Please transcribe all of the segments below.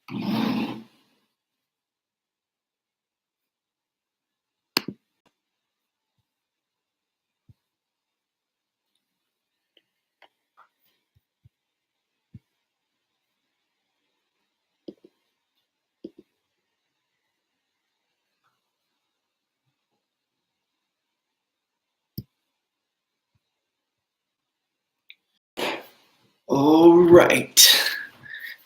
All right,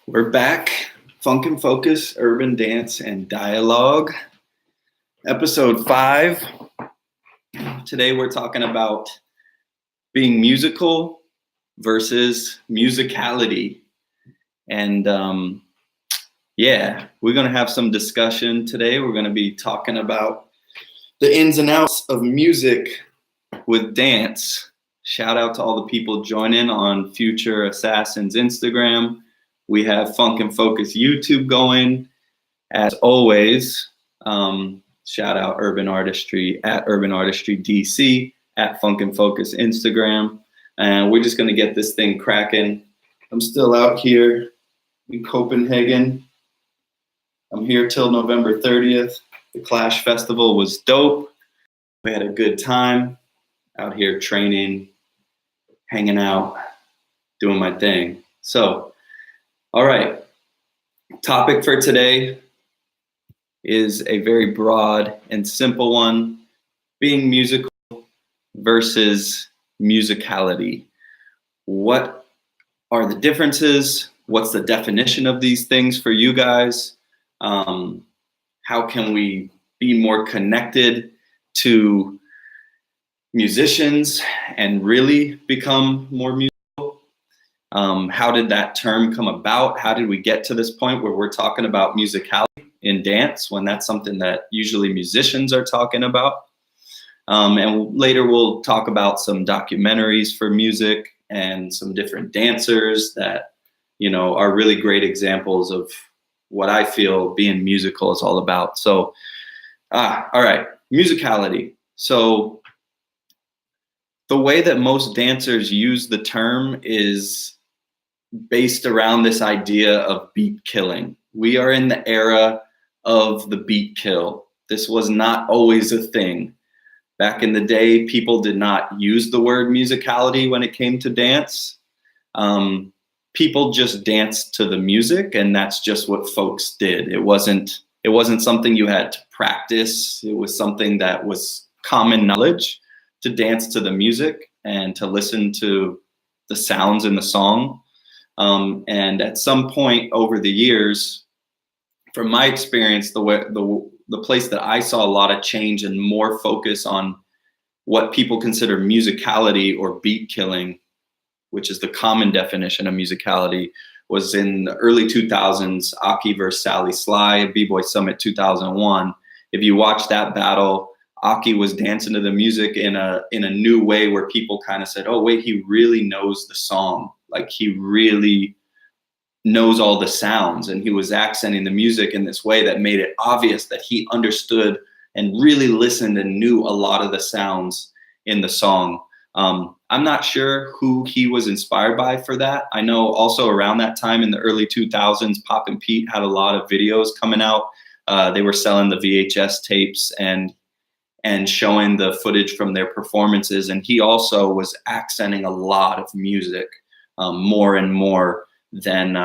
we're back. Funk and Focus, Urban Dance and Dialogue, episode 5. Today we're talking about being musical versus musicality. And we're going to have some discussion today. We're going to be talking about the ins and outs of music with dance. Shout out to all the people joining on Future Assassins Instagram. We have Funk and Focus YouTube going. As always, shout out Urban Artistry at Urban Artistry DC, at Funk and Focus Instagram. And we're just going to get this thing cracking. I'm still out here in Copenhagen. I'm here till November 30th. The Clash Festival was dope. We had a good time out here training, hanging out, doing my thing. So, all right. Topic for today is a very broad and simple one: being musical versus musicality. What are the differences? What's the definition of these things for you guys? How can we be more connected to musicians and really become more musical? How did that term come about? How did we get to this point where we're talking about musicality in dance when that's something that usually musicians are talking about? And later we'll talk about some documentaries for music and some different dancers that, you know, are really great examples of what I feel being musical is all about. So, all right, musicality. So the way that most dancers use the term is based around this idea of beat killing. We are in the era of the beat kill. This was not always a thing. Back in the day, people did not use the word musicality when it came to dance. People just danced to the music, and that's just what folks did. It wasn't something you had to practice. It was something that was common knowledge to dance to the music and to listen to the sounds in the song. And at some point over the years, from my experience, the place that I saw a lot of change and more focus on what people consider musicality or beat killing, which is the common definition of musicality, was in the early 2000s, Aki versus Sally Sly, B-Boy Summit 2001. If you watch that battle, Aki was dancing to the music in a new way where people kind of said, oh, wait, he really knows the song. Like, he really knows all the sounds, and he was accenting the music in this way that made it obvious that he understood and really listened and knew a lot of the sounds in the song. I'm not sure who he was inspired by for that. I know also around that time in the early 2000s, Pop and Pete had a lot of videos coming out. They were selling the VHS tapes and showing the footage from their performances. And he also was accenting a lot of music, more and more than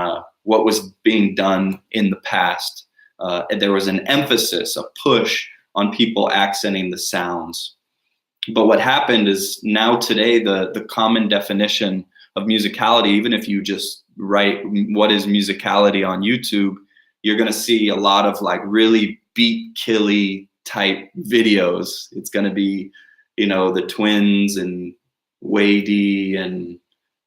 what was being done in the past. And there was an emphasis, a push on people accenting the sounds. But what happened is now today, the common definition of musicality, even if you just write what is musicality on YouTube, you're going to see a lot of like really beat killy type videos. It's going to be, you know, the Twins and Wadey and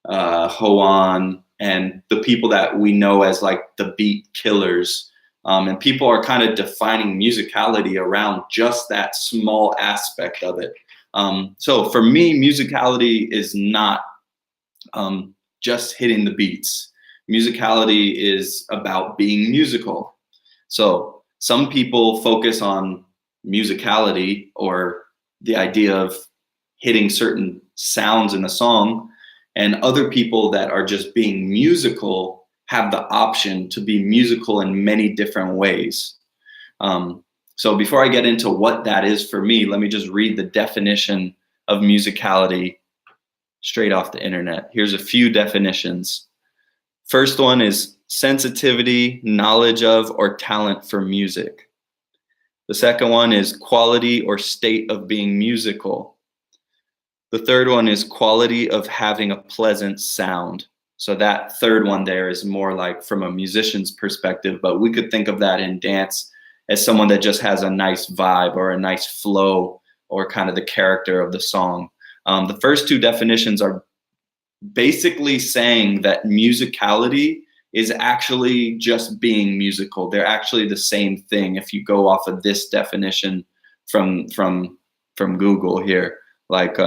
Hoan and the people that we know as like the beat killers. And people are kind of defining musicality around just that small aspect of it. So for me, musicality is not just hitting the beats. Musicality is about being musical. So some people focus on musicality or the idea of hitting certain sounds in a song, and other people that are just being musical have the option to be musical in many different ways. So before I get into what that is for me, let me just read the definition of musicality straight off the internet. Here's a few definitions. First one is sensitivity, knowledge of, or talent for music. The second one is quality or state of being musical. The third one is quality of having a pleasant sound. So that third one there is more like from a musician's perspective, but we could think of that in dance as someone that just has a nice vibe or a nice flow or kind of the character of the song. The first two definitions are basically saying that musicality is actually just being musical. They're actually the same thing if you go off of this definition from Google here. Like,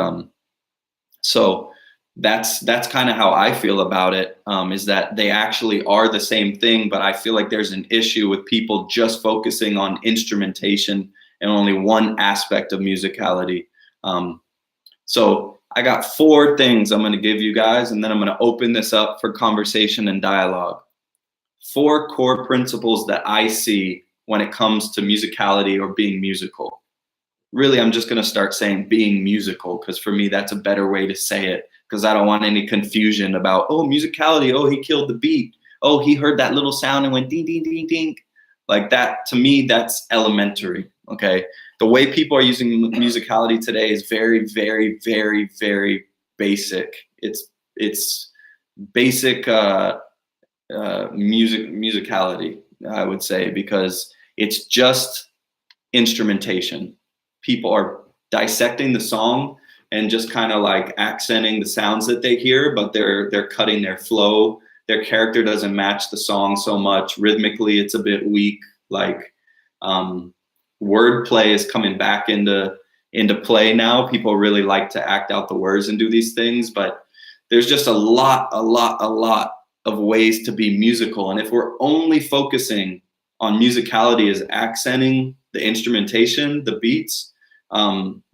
so that's kind of how I feel about it, is that they actually are the same thing, but I feel like there's an issue with people just focusing on instrumentation and only one aspect of musicality. So I got 4 things I'm going to give you guys, and then I'm going to open this up for conversation and dialogue. 4 core principles that I see when it comes to musicality or being musical. Really, I'm just going to start saying being musical, because for me, that's a better way to say it, because I don't want any confusion about, oh, musicality, oh, he killed the beat. Oh, he heard that little sound and went ding, ding, ding, ding. Like that, to me, that's elementary, okay? The way people are using musicality today is very, very, very, very basic. It's basic musicality, I would say, because it's just instrumentation. People are dissecting the song and just kind of like accenting the sounds that they hear, but they're cutting their flow. Their character doesn't match the song so much. Rhythmically, it's a bit weak. Like, wordplay is coming back into play now. People really like to act out the words and do these things, but there's just a lot of ways to be musical. And if we're only focusing on musicality as accenting the instrumentation, the beats,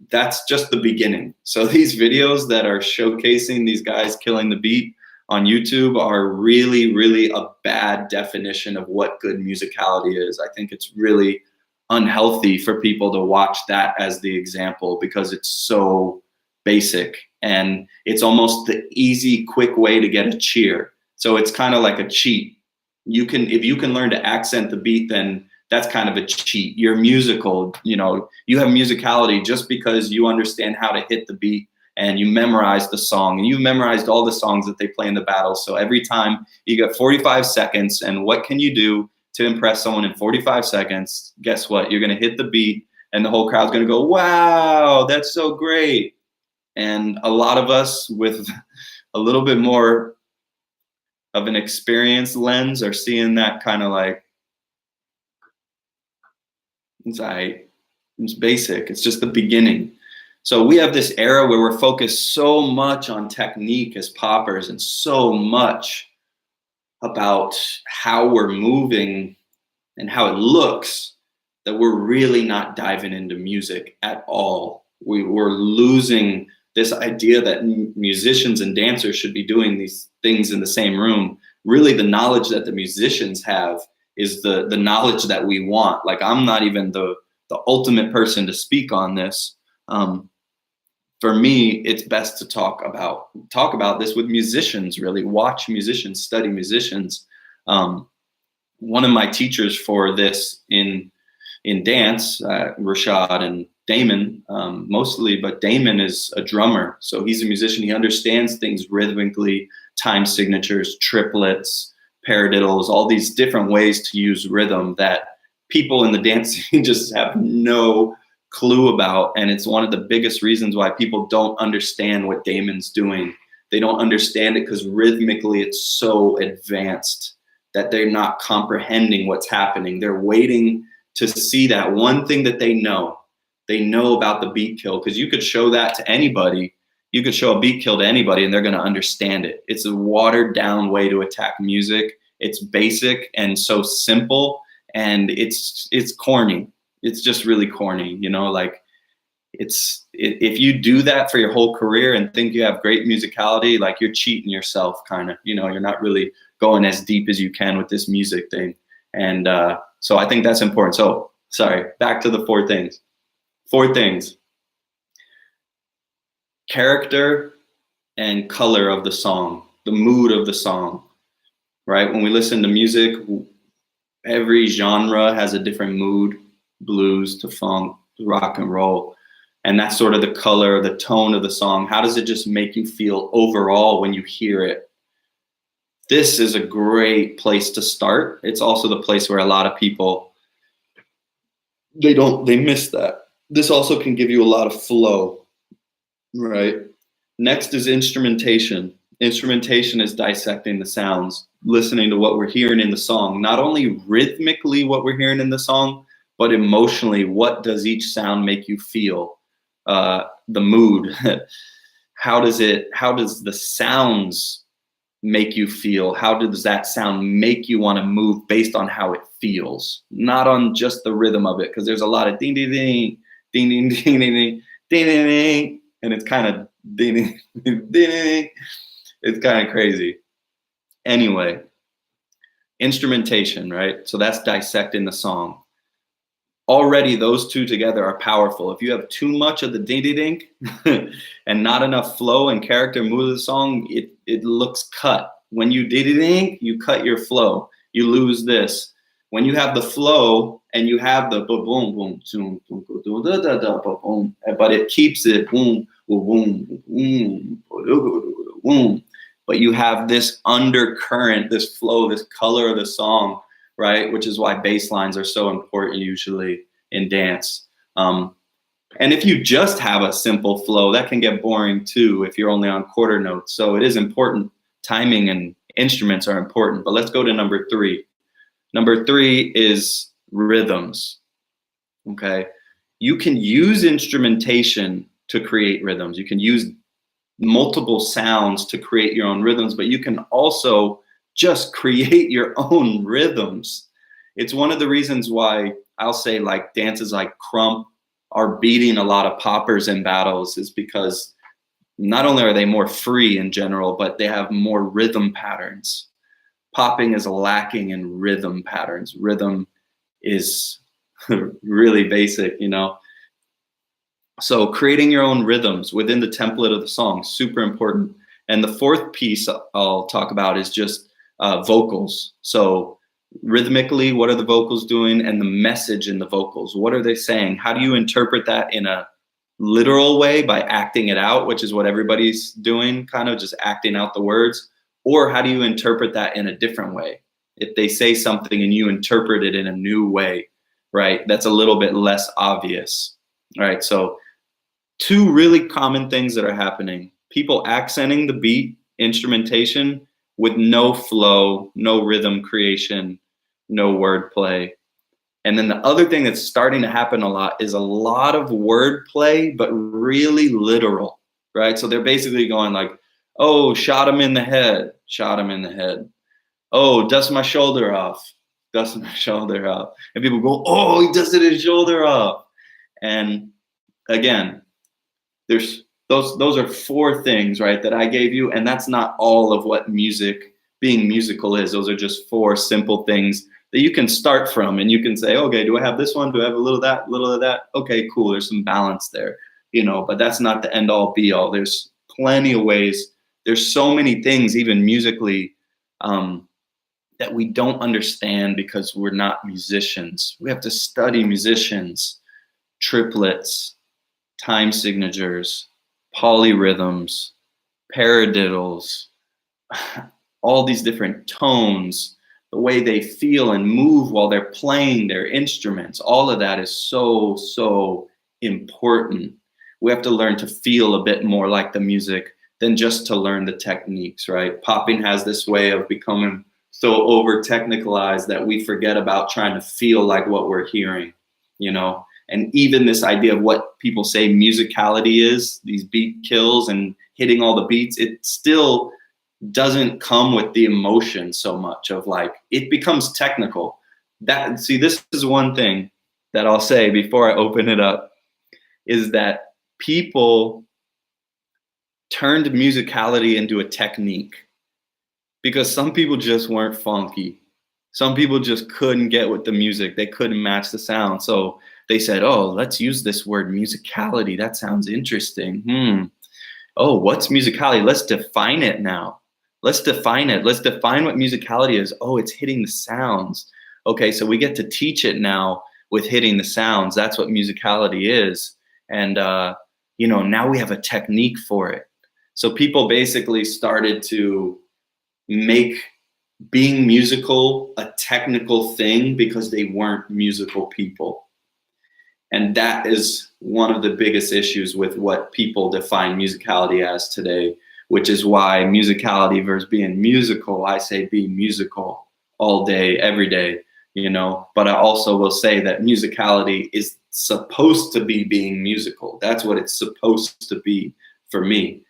that's just the beginning. So these videos that are showcasing these guys killing the beat on YouTube are really, really a bad definition of what good musicality is. I think it's really unhealthy for people to watch that as the example, because it's so basic and it's almost the easy, quick way to get a cheer. So it's kind of like a cheat. If you can learn to accent the beat, then that's kind of a cheat. You're musical, you have musicality just because you understand how to hit the beat and you memorize the song, and you've memorized all the songs that they play in the battle. So every time you get 45 seconds, and what can you do to impress someone in 45 seconds? Guess what? You're going to hit the beat and the whole crowd's going to go, wow, that's so great. And a lot of us with a little bit more of an experienced lens are seeing that kind of like, it's basic. It's just the beginning. So we have this era where we're focused so much on technique as poppers and so much about how we're moving and how it looks that we're really not diving into music at all. We're losing this idea that musicians and dancers should be doing these things in the same room. Really, the knowledge that the musicians have is the knowledge that we want. Like, I'm not even the ultimate person to speak on this. For me, it's best to talk about this with musicians, really. Watch musicians, study musicians. One of my teachers for this in dance, Rashad and Damon, mostly, but Damon is a drummer. So he's a musician. He understands things rhythmically, time signatures, triplets, paradiddles, all these different ways to use rhythm that people in the dance scene just have no clue about. And it's one of the biggest reasons why people don't understand what Damon's doing. They don't understand it because rhythmically it's so advanced that they're not comprehending what's happening. They're waiting to see that one thing that they know. They know about the beat kill, because you could show that to anybody. You could show a beat kill to anybody and they're going to understand it. It's a watered down way to attack music. It's basic and so simple, and it's corny. It's just really corny, like if you do that for your whole career and think you have great musicality, like you're cheating yourself kind of, you're not really going as deep as you can with this music thing. And so I think that's important. So sorry, back to the 4 things. 4 things: character and color of the song, the mood of the song, right? When we listen to music, every genre has a different mood, blues to funk, to rock and roll. And that's sort of the color, the tone of the song. How does it just make you feel overall when you hear it? This is a great place to start. It's also the place where a lot of people, they miss that. This also can give you a lot of flow, right? Next is instrumentation. Instrumentation is dissecting the sounds, listening to what we're hearing in the song, not only rhythmically what we're hearing in the song, but emotionally, what does each sound make you feel? The mood. How does the sounds make you feel? How does that sound make you want to move based on how it feels, not on just the rhythm of it? Because there's a lot of ding ding ding ding ding ding ding ding ding ding ding, and it's kind of ding ding ding ding. It's kind of crazy. Anyway, instrumentation, right? So that's dissecting the song. Already those 2 together are powerful. If you have too much of the ding ding ding and not enough flow and character mood of the song, it looks cut. When you ding ding ding, you cut your flow. You lose this. When you have the flow and you have the boom boom boom boom, but it keeps it boom boom boom boom. But you have this undercurrent, this flow, this color of the song, right? Which is why bass lines are so important usually in dance. And if you just have a simple flow, that can get boring too if you're only on quarter notes. So it is important. Timing and instruments are important. But let's go to number 3. Number 3 is rhythms, okay? You can use instrumentation to create rhythms. You can use multiple sounds to create your own rhythms, but you can also just create your own rhythms. It's one of the reasons why I'll say like dances like Crump are beating a lot of poppers in battles, is because not only are they more free in general, but they have more rhythm patterns. Popping is lacking in rhythm patterns. Rhythm is really basic, you know? So creating your own rhythms within the template of the song, super important. And the 4th piece I'll talk about is just vocals. So rhythmically, what are the vocals doing, and the message in the vocals? What are they saying? How do you interpret that in a literal way by acting it out, which is what everybody's doing, kind of just acting out the words? Or how do you interpret that in a different way? If they say something and you interpret it in a new way, right? That's a little bit less obvious, right? So 2 really common things that are happening: people accenting the beat, instrumentation, with no flow, no rhythm creation, no wordplay. And then the other thing that's starting to happen a lot is a lot of wordplay, but really literal, right? So they're basically going like, oh, shot him in the head, shot him in the head. Oh, dust my shoulder off, dust my shoulder off. And people go, oh, he dusted his shoulder off. And again, there's those are 4 things, right, that I gave you, and that's not all of what being musical is. Those are just 4 simple things that you can start from, and you can say, okay, do I have this one? Do I have a little of that? Okay, cool. There's some balance there, you know, but that's not the end all be all. There's plenty of ways. There's so many things, even musically, that we don't understand because we're not musicians. We have to study musicians, triplets, time signatures, polyrhythms, paradiddles, all these different tones, the way they feel and move while they're playing their instruments. All of that is so, so important. We have to learn to feel a bit more like the music than just to learn the techniques, right? Popping has this way of becoming so over technicalized that we forget about trying to feel like what we're hearing, you know? And even this idea of what people say musicality is, these beat kills and hitting all the beats, it still doesn't come with the emotion so much of like, it becomes technical. See, this is one thing that I'll say before I open it up, is that people turned musicality into a technique. because some people just weren't funky. Some people just couldn't get with the music. They couldn't match the sound. So they said, oh, let's use this word musicality. That sounds interesting. Oh, what's musicality? Let's define it now. Let's define it. Let's define what musicality is. Oh, it's hitting the sounds. Okay, so we get to teach it now with hitting the sounds. That's what musicality is. And, now we have a technique for it. So people basically started to make being musical a technical thing because they weren't musical people. And that is one of the biggest issues with what people define musicality as today, which is why musicality versus being musical, I say be musical all day, every day, But I also will say that musicality is supposed to be being musical. That's what it's supposed to be for me,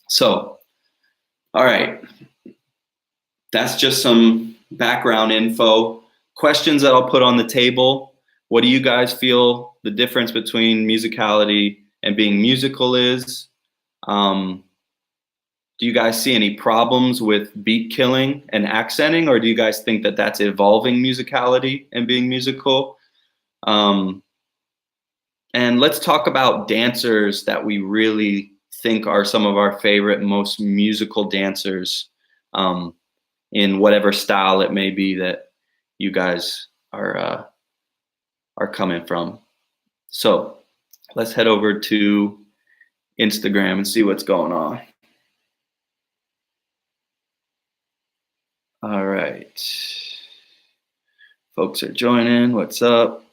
So, all right. That's just some background info. Questions that I'll put on the table. What do you guys feel the difference between musicality and being musical is? Do you guys see any problems with beat killing and accenting, or do you guys think that that's evolving musicality and being musical? And let's talk about dancers that we really think are some of our favorite, most musical dancers in whatever style it may be that you guys are coming from. So let's head over to Instagram and see what's going on. All right. Folks are joining. What's up?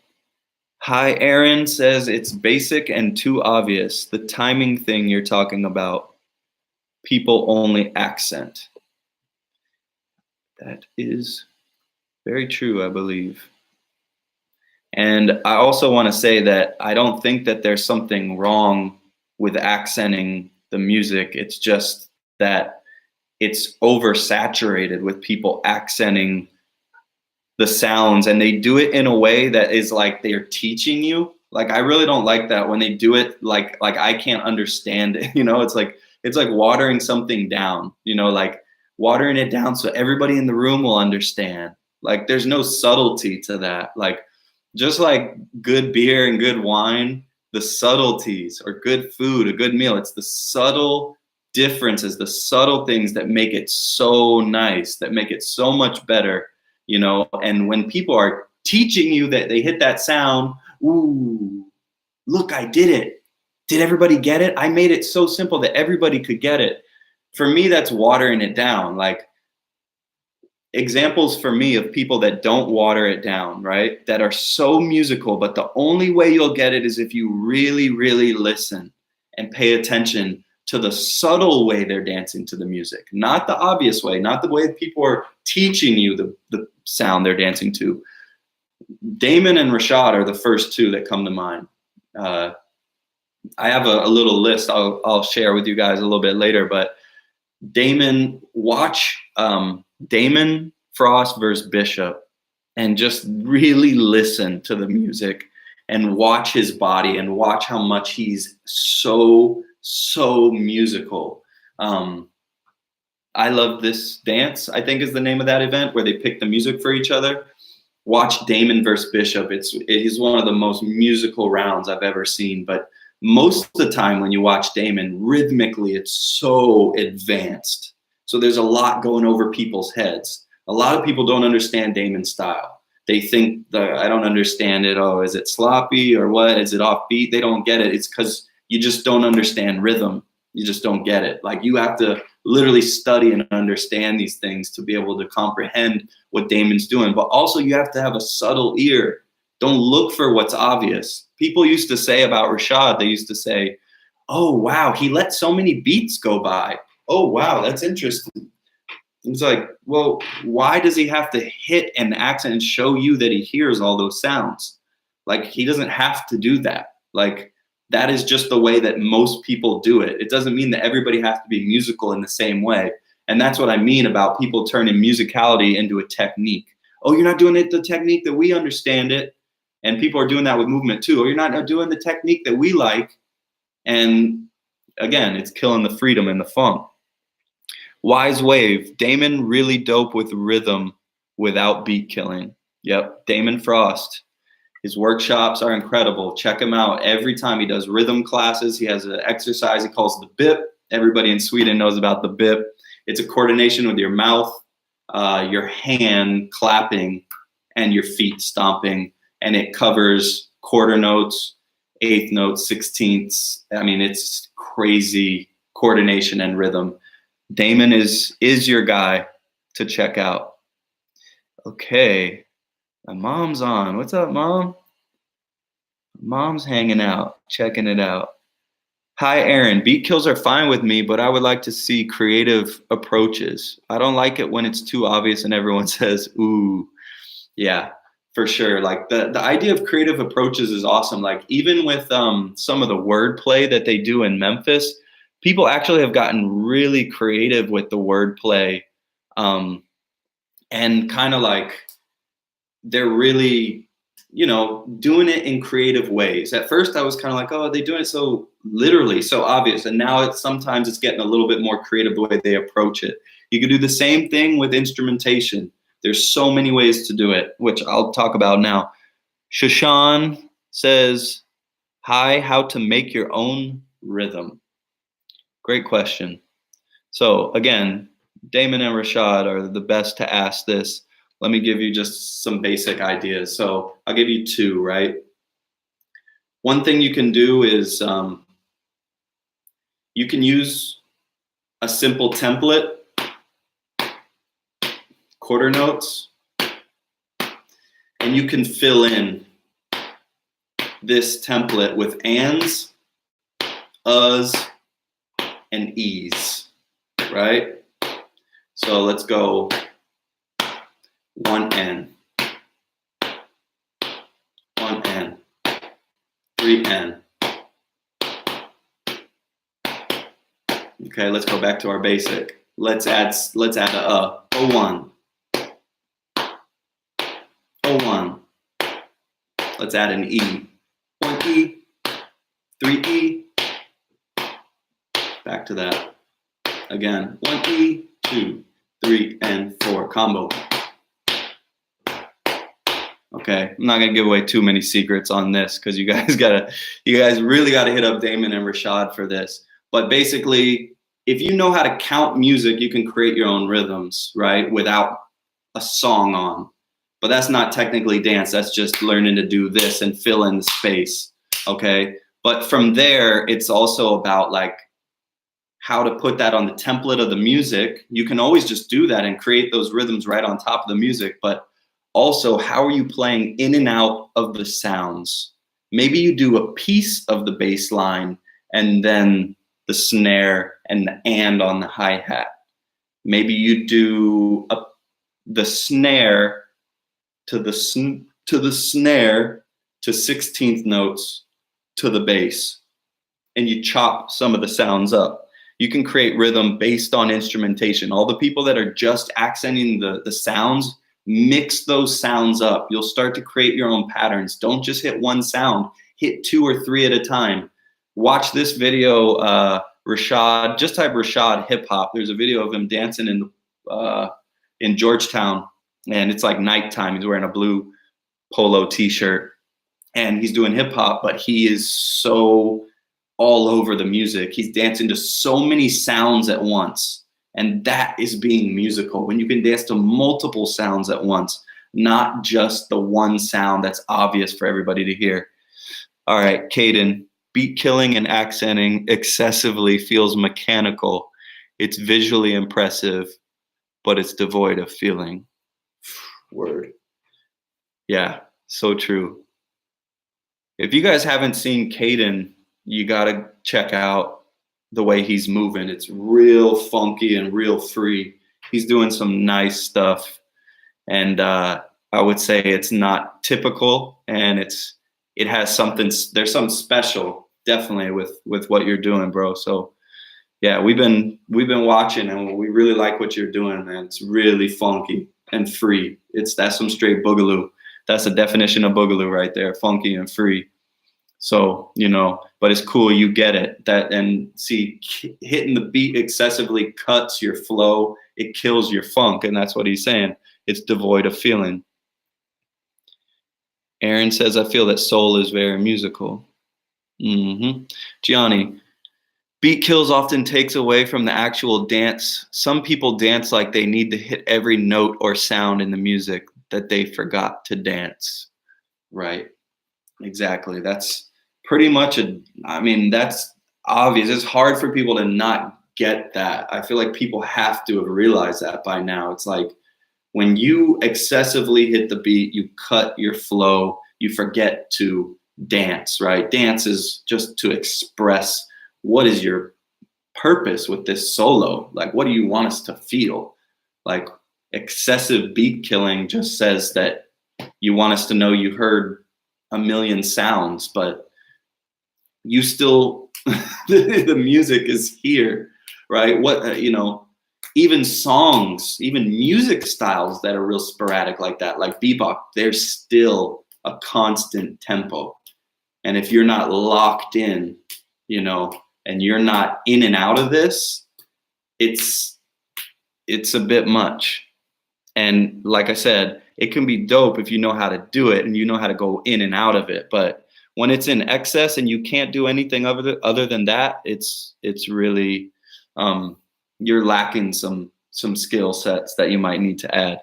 Hi, Aaron says it's basic and too obvious. The timing thing you're talking about. People only accent. That is very true, I believe. And I also want to say that I don't think that there's something wrong with accenting the music. It's just that it's oversaturated with people accenting the sounds, and they do it in a way that is like they're teaching you. Like, I really don't like that when they do it like I can't understand it. It's like watering something down, like watering it down so everybody in the room will understand. Like, there's no subtlety to that. Like, just like good beer and good wine, the subtleties, or good food, a good meal, it's the subtle differences, the subtle things that make it so nice, that make it so much better, And when people are teaching you that they hit that sound, ooh, look, I did it. Did everybody get it? I made it so simple that everybody could get it. For me, that's watering it down. Like, examples for me of people that don't water it down, right? That are so musical, but the only way you'll get it is if you really, really listen and pay attention to the subtle way they're dancing to the music, not the obvious way, not the way people are teaching you the sound they're dancing to. Damon and Rashad are the first two that come to mind. I have a little list I'll share with you guys a little bit later, but Damon, watch Damon Frost versus Bishop and just really listen to the music and watch his body and watch how much he's so musical. I Love This Dance, I think is the name of that event, where they pick the music for each other. Watch Damon versus Bishop. It is one of the most musical rounds I've ever seen, but most of the time when you watch Damon, rhythmically, it's so advanced. So there's a lot going over people's heads. A lot of people don't understand Damon's style. They think, I don't understand it. Oh, is it sloppy or what? Is it offbeat? They don't get it. It's because you just don't understand rhythm. You just don't get it. Like, you have to literally study and understand these things to be able to comprehend what Damon's doing. But also you have to have a subtle ear. Don't look for what's obvious. People used to say about Rashad, they used to say, oh, wow, he let so many beats go by. Oh, wow, that's interesting. It's like, well, why does he have to hit an accent and show you that he hears all those sounds? Like, he doesn't have to do that. Like, that is just the way that most people do it. It doesn't mean that everybody has to be musical in the same way. And that's what I mean about people turning musicality into a technique. Oh, you're not doing it the technique that we understand it. And people are doing that with movement too. Or you're not doing the technique that we like. And again, it's killing the freedom and the fun. Wise Wave, Damon really dope with rhythm without beat killing. Yep, Damon Frost. His workshops are incredible. Check him out. Every time he does rhythm classes, he has an exercise he calls the BIP. Everybody in Sweden knows about the BIP. It's a coordination with your mouth, your hand clapping, and your feet stomping. And it covers quarter notes, eighth notes, sixteenths. I mean, it's crazy coordination and rhythm. Damon is your guy to check out. Okay, my mom's on. What's up, Mom? Mom's hanging out, checking it out. Hi, Aaron. Beat kills are fine with me, but I would like to see creative approaches. I don't like it when it's too obvious and everyone says, ooh. Yeah, for sure. Like the idea of creative approaches is awesome. Like even with some of the wordplay that they do in Memphis, people actually have gotten really creative with the wordplay, and kind of like they're really, doing it in creative ways. At first I was kind of like, oh, are they doing it so literally, so obvious? And now sometimes it's getting a little bit more creative the way they approach it. You could do the same thing with instrumentation. There's so many ways to do it, which I'll talk about now. Shashan says, hi, how to make your own rhythm. Great question. So again, Damon and Rashad are the best to ask this. Let me give you just some basic ideas. So I'll give you two, right? One thing you can do is you can use a simple template, quarter notes, and you can fill in this template with ands, uhs, and e's, right? So let's go 1N, 1N, 3N. Okay, let's go back to our basic. Let's add a O1, O1. Let's add an E, 1E, 3E. Back to that. Again, 1E, 2, 3, and 4 combo. Okay, I'm not gonna give away too many secrets on this because you guys really gotta hit up Damon and Rashad for this. But basically, if you know how to count music, you can create your own rhythms, right? Without a song on. But that's not technically dance, that's just learning to do this and fill in the space, okay? But from there, it's also about like how to put that on the template of the music. You can always just do that and create those rhythms right on top of the music, but also how are you playing in and out of the sounds? Maybe you do a piece of the bass line and then the snare and the and on the hi-hat. Maybe you do the snare to the snare to 16th notes to the bass, and you chop some of the sounds up. You can create rhythm based on instrumentation. All the people that are just accenting the sounds, mix those sounds up. You'll start to create your own patterns. Don't just hit one sound, hit 2 or 3 at a time. Watch this video, Rashad, just type Rashad hip hop. There's a video of him dancing in Georgetown, and it's like nighttime. He's wearing a blue polo t-shirt and he's doing hip hop, but he is so all over the music. He's dancing to so many sounds at once. And that is being musical, when you can dance to multiple sounds at once, not just the one sound that's obvious for everybody to hear. All right, Caden, beat killing and accenting excessively feels mechanical. It's visually impressive, but it's devoid of feeling. Word. Yeah, so true. If you guys haven't seen Caden, you gotta check out the way he's moving. It's real funky and real free. He's doing some nice stuff, and I would say it's not typical, and it has something. There's something special, definitely, with what you're doing, bro. So yeah, we've been watching, and we really like what you're doing, man. It's really funky and free. That's some straight boogaloo. That's the definition of boogaloo right there, funky and free. So, but it's cool. You get it. And see, hitting the beat excessively cuts your flow. It kills your funk. And that's what he's saying. It's devoid of feeling. Aaron says, I feel that soul is very musical. Gianni, beat kills often takes away from the actual dance. Some people dance like they need to hit every note or sound in the music that they forgot to dance. Right. Exactly. That's pretty much that's obvious. It's hard for people to not get that. I feel like people have to have realized that by now. It's like when you excessively hit the beat, you cut your flow, you forget to dance, right? Dance is just to express what is your purpose with this solo? Like, what do you want us to feel? Like, excessive beat killing just says that you want us to know you heard a million sounds, but you still, the music is here, right? Even songs, even music styles that are real sporadic like that, like bebop, there's still a constant tempo. And if you're not locked in, and you're not in and out of this, it's a bit much. And like I said, it can be dope if you know how to do it and you know how to go in and out of it. But when it's in excess and you can't do anything other than that, it's really you're lacking some skill sets that you might need to add.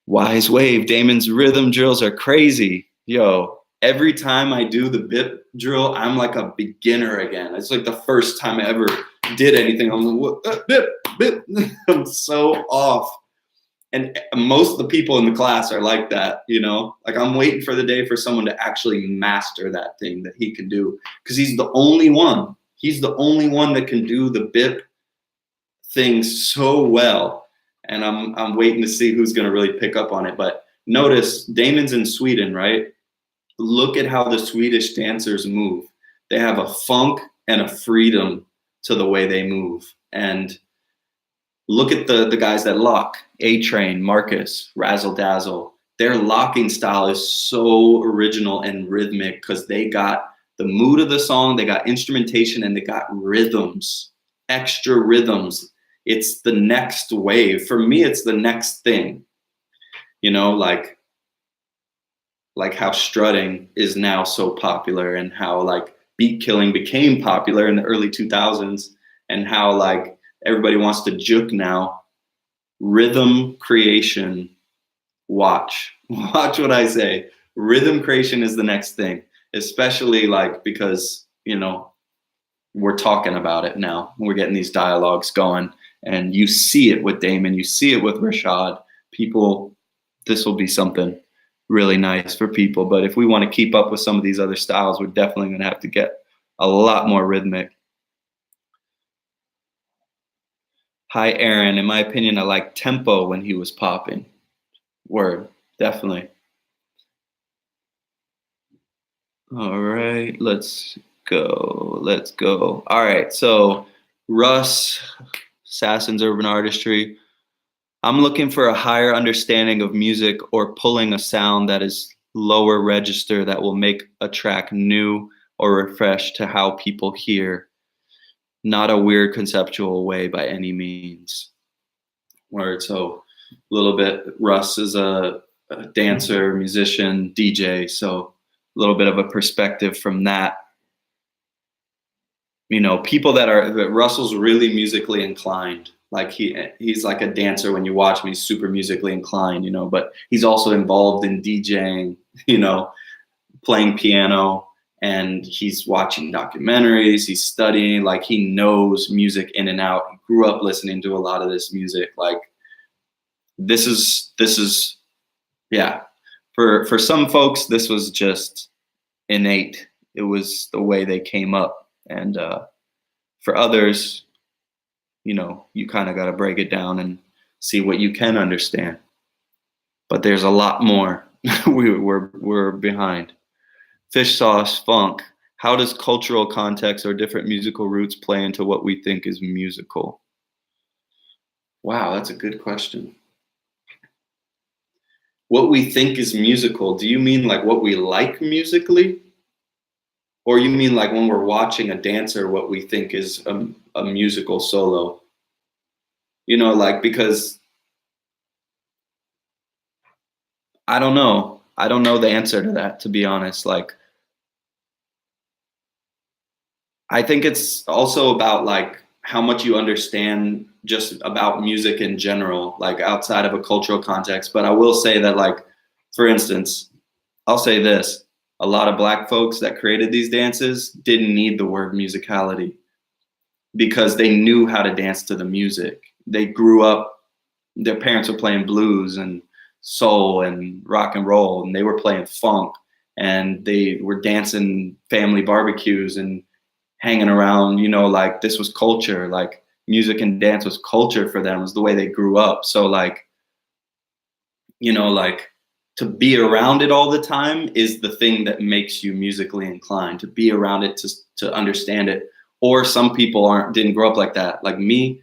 Wise Wave, Damon's rhythm drills are crazy. Yo, every time I do the bip drill, I'm like a beginner again. It's like the first time I ever did anything. I'm like, bip, bip. I'm so off. And most of the people in the class are like that, like I'm waiting for the day for someone to actually master that thing that he can do, because he's the only one. He's the only one that can do the bip thing so well. And I'm waiting to see who's going to really pick up on it. But notice Damon's in Sweden, right? Look at how the Swedish dancers move. They have a funk and a freedom to the way they move. And look at the guys that lock. A-Train, Marcus, Razzle Dazzle. Their locking style is so original and rhythmic because they got the mood of the song, they got instrumentation, and they got rhythms, extra rhythms. It's the next wave. For me, it's the next thing. Like how strutting is now so popular, and how like beat killing became popular in the early 2000s, and how like everybody wants to juke now. Rhythm creation, watch what I say. Rhythm creation is the next thing, especially like because we're talking about it now. We're getting these dialogues going, and you see it with Damon, you see it with Rashad. People, this will be something really nice for people. But if we want to keep up with some of these other styles, we're definitely going to have to get a lot more rhythmic. Hi, Aaron. In my opinion, I like tempo when he was popping. Word, definitely. All right, let's go. All right, so Russ, Assassin's Urban Artistry. I'm looking for a higher understanding of music, or pulling a sound that is lower register that will make a track new or refresh to how people hear. Not a weird conceptual way by any means. Word. So a little bit, Russ is a dancer, musician, DJ, so a little bit of a perspective from that. People that Russell's really musically inclined. Like he's like a dancer. When you watch him, he's super musically inclined, but he's also involved in DJing, playing piano. And he's watching documentaries, he's studying, like he knows music in and out. He grew up listening to a lot of this music. Like this is yeah. For some folks, this was just innate. It was the way they came up. And for others, you kind of got to break it down and see what you can understand. But there's a lot more. we're behind. Fish sauce, funk. How does cultural context or different musical roots play into what we think is musical? Wow, that's a good question. What we think is musical, do you mean like what we like musically? Or you mean like when we're watching a dancer, what we think is a musical solo? You know, like, because I don't know. I don't know the answer to that, to be honest. Like, I think it's also about like how much you understand just about music in general, like outside of a cultural context. But I will say that, like, for instance, I'll say this: a lot of black folks that created these dances didn't need the word musicality because they knew how to dance to the music. They grew up, their parents were playing blues and soul and rock and roll, and they were playing funk, and they were dancing family barbecues and hanging around, you know, like this was culture. Like music and dance was culture for them. It was the way they grew up. So like, you know, like to be around it all the time is the thing that makes you musically inclined, to be around it, to understand it. Or some people didn't grow up like that. Like me,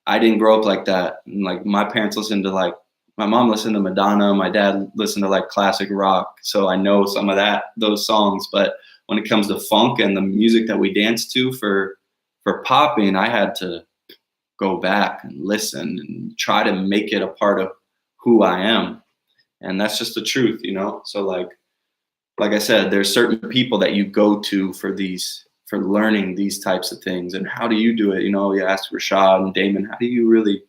I didn't grow up like that. And like my parents listened to, like, my mom listened to Madonna, my dad listened to like classic rock. So I know some of those songs. But when it comes to funk and the music that we dance to for popping, I had to go back and listen and try to make it a part of who I am. And that's just the truth, you know? So like I said, there's certain people that you go to for learning these types of things. And how do you do it? You know, you ask Rashad and Damon, how do you really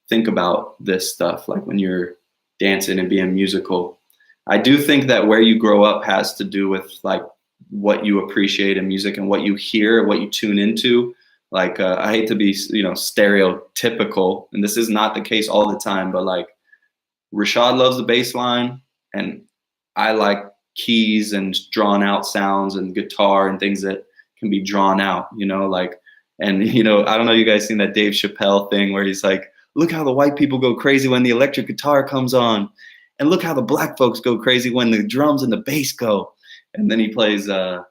think about this stuff? Like when you're dancing and being musical, I do think that where you grow up has to do with like what you appreciate in music and what you hear, what you tune into. Like, I hate to be, you know, stereotypical, and this is not the case all the time, but like Rashad loves the bass line, and I like keys and drawn out sounds and guitar and things that can be drawn out, you know, like, and, you know, I don't know, you guys seen that Dave Chappelle thing where he's like, look how the white people go crazy when the electric guitar comes on, and look how the black folks go crazy when the drums and the bass go. And then he plays the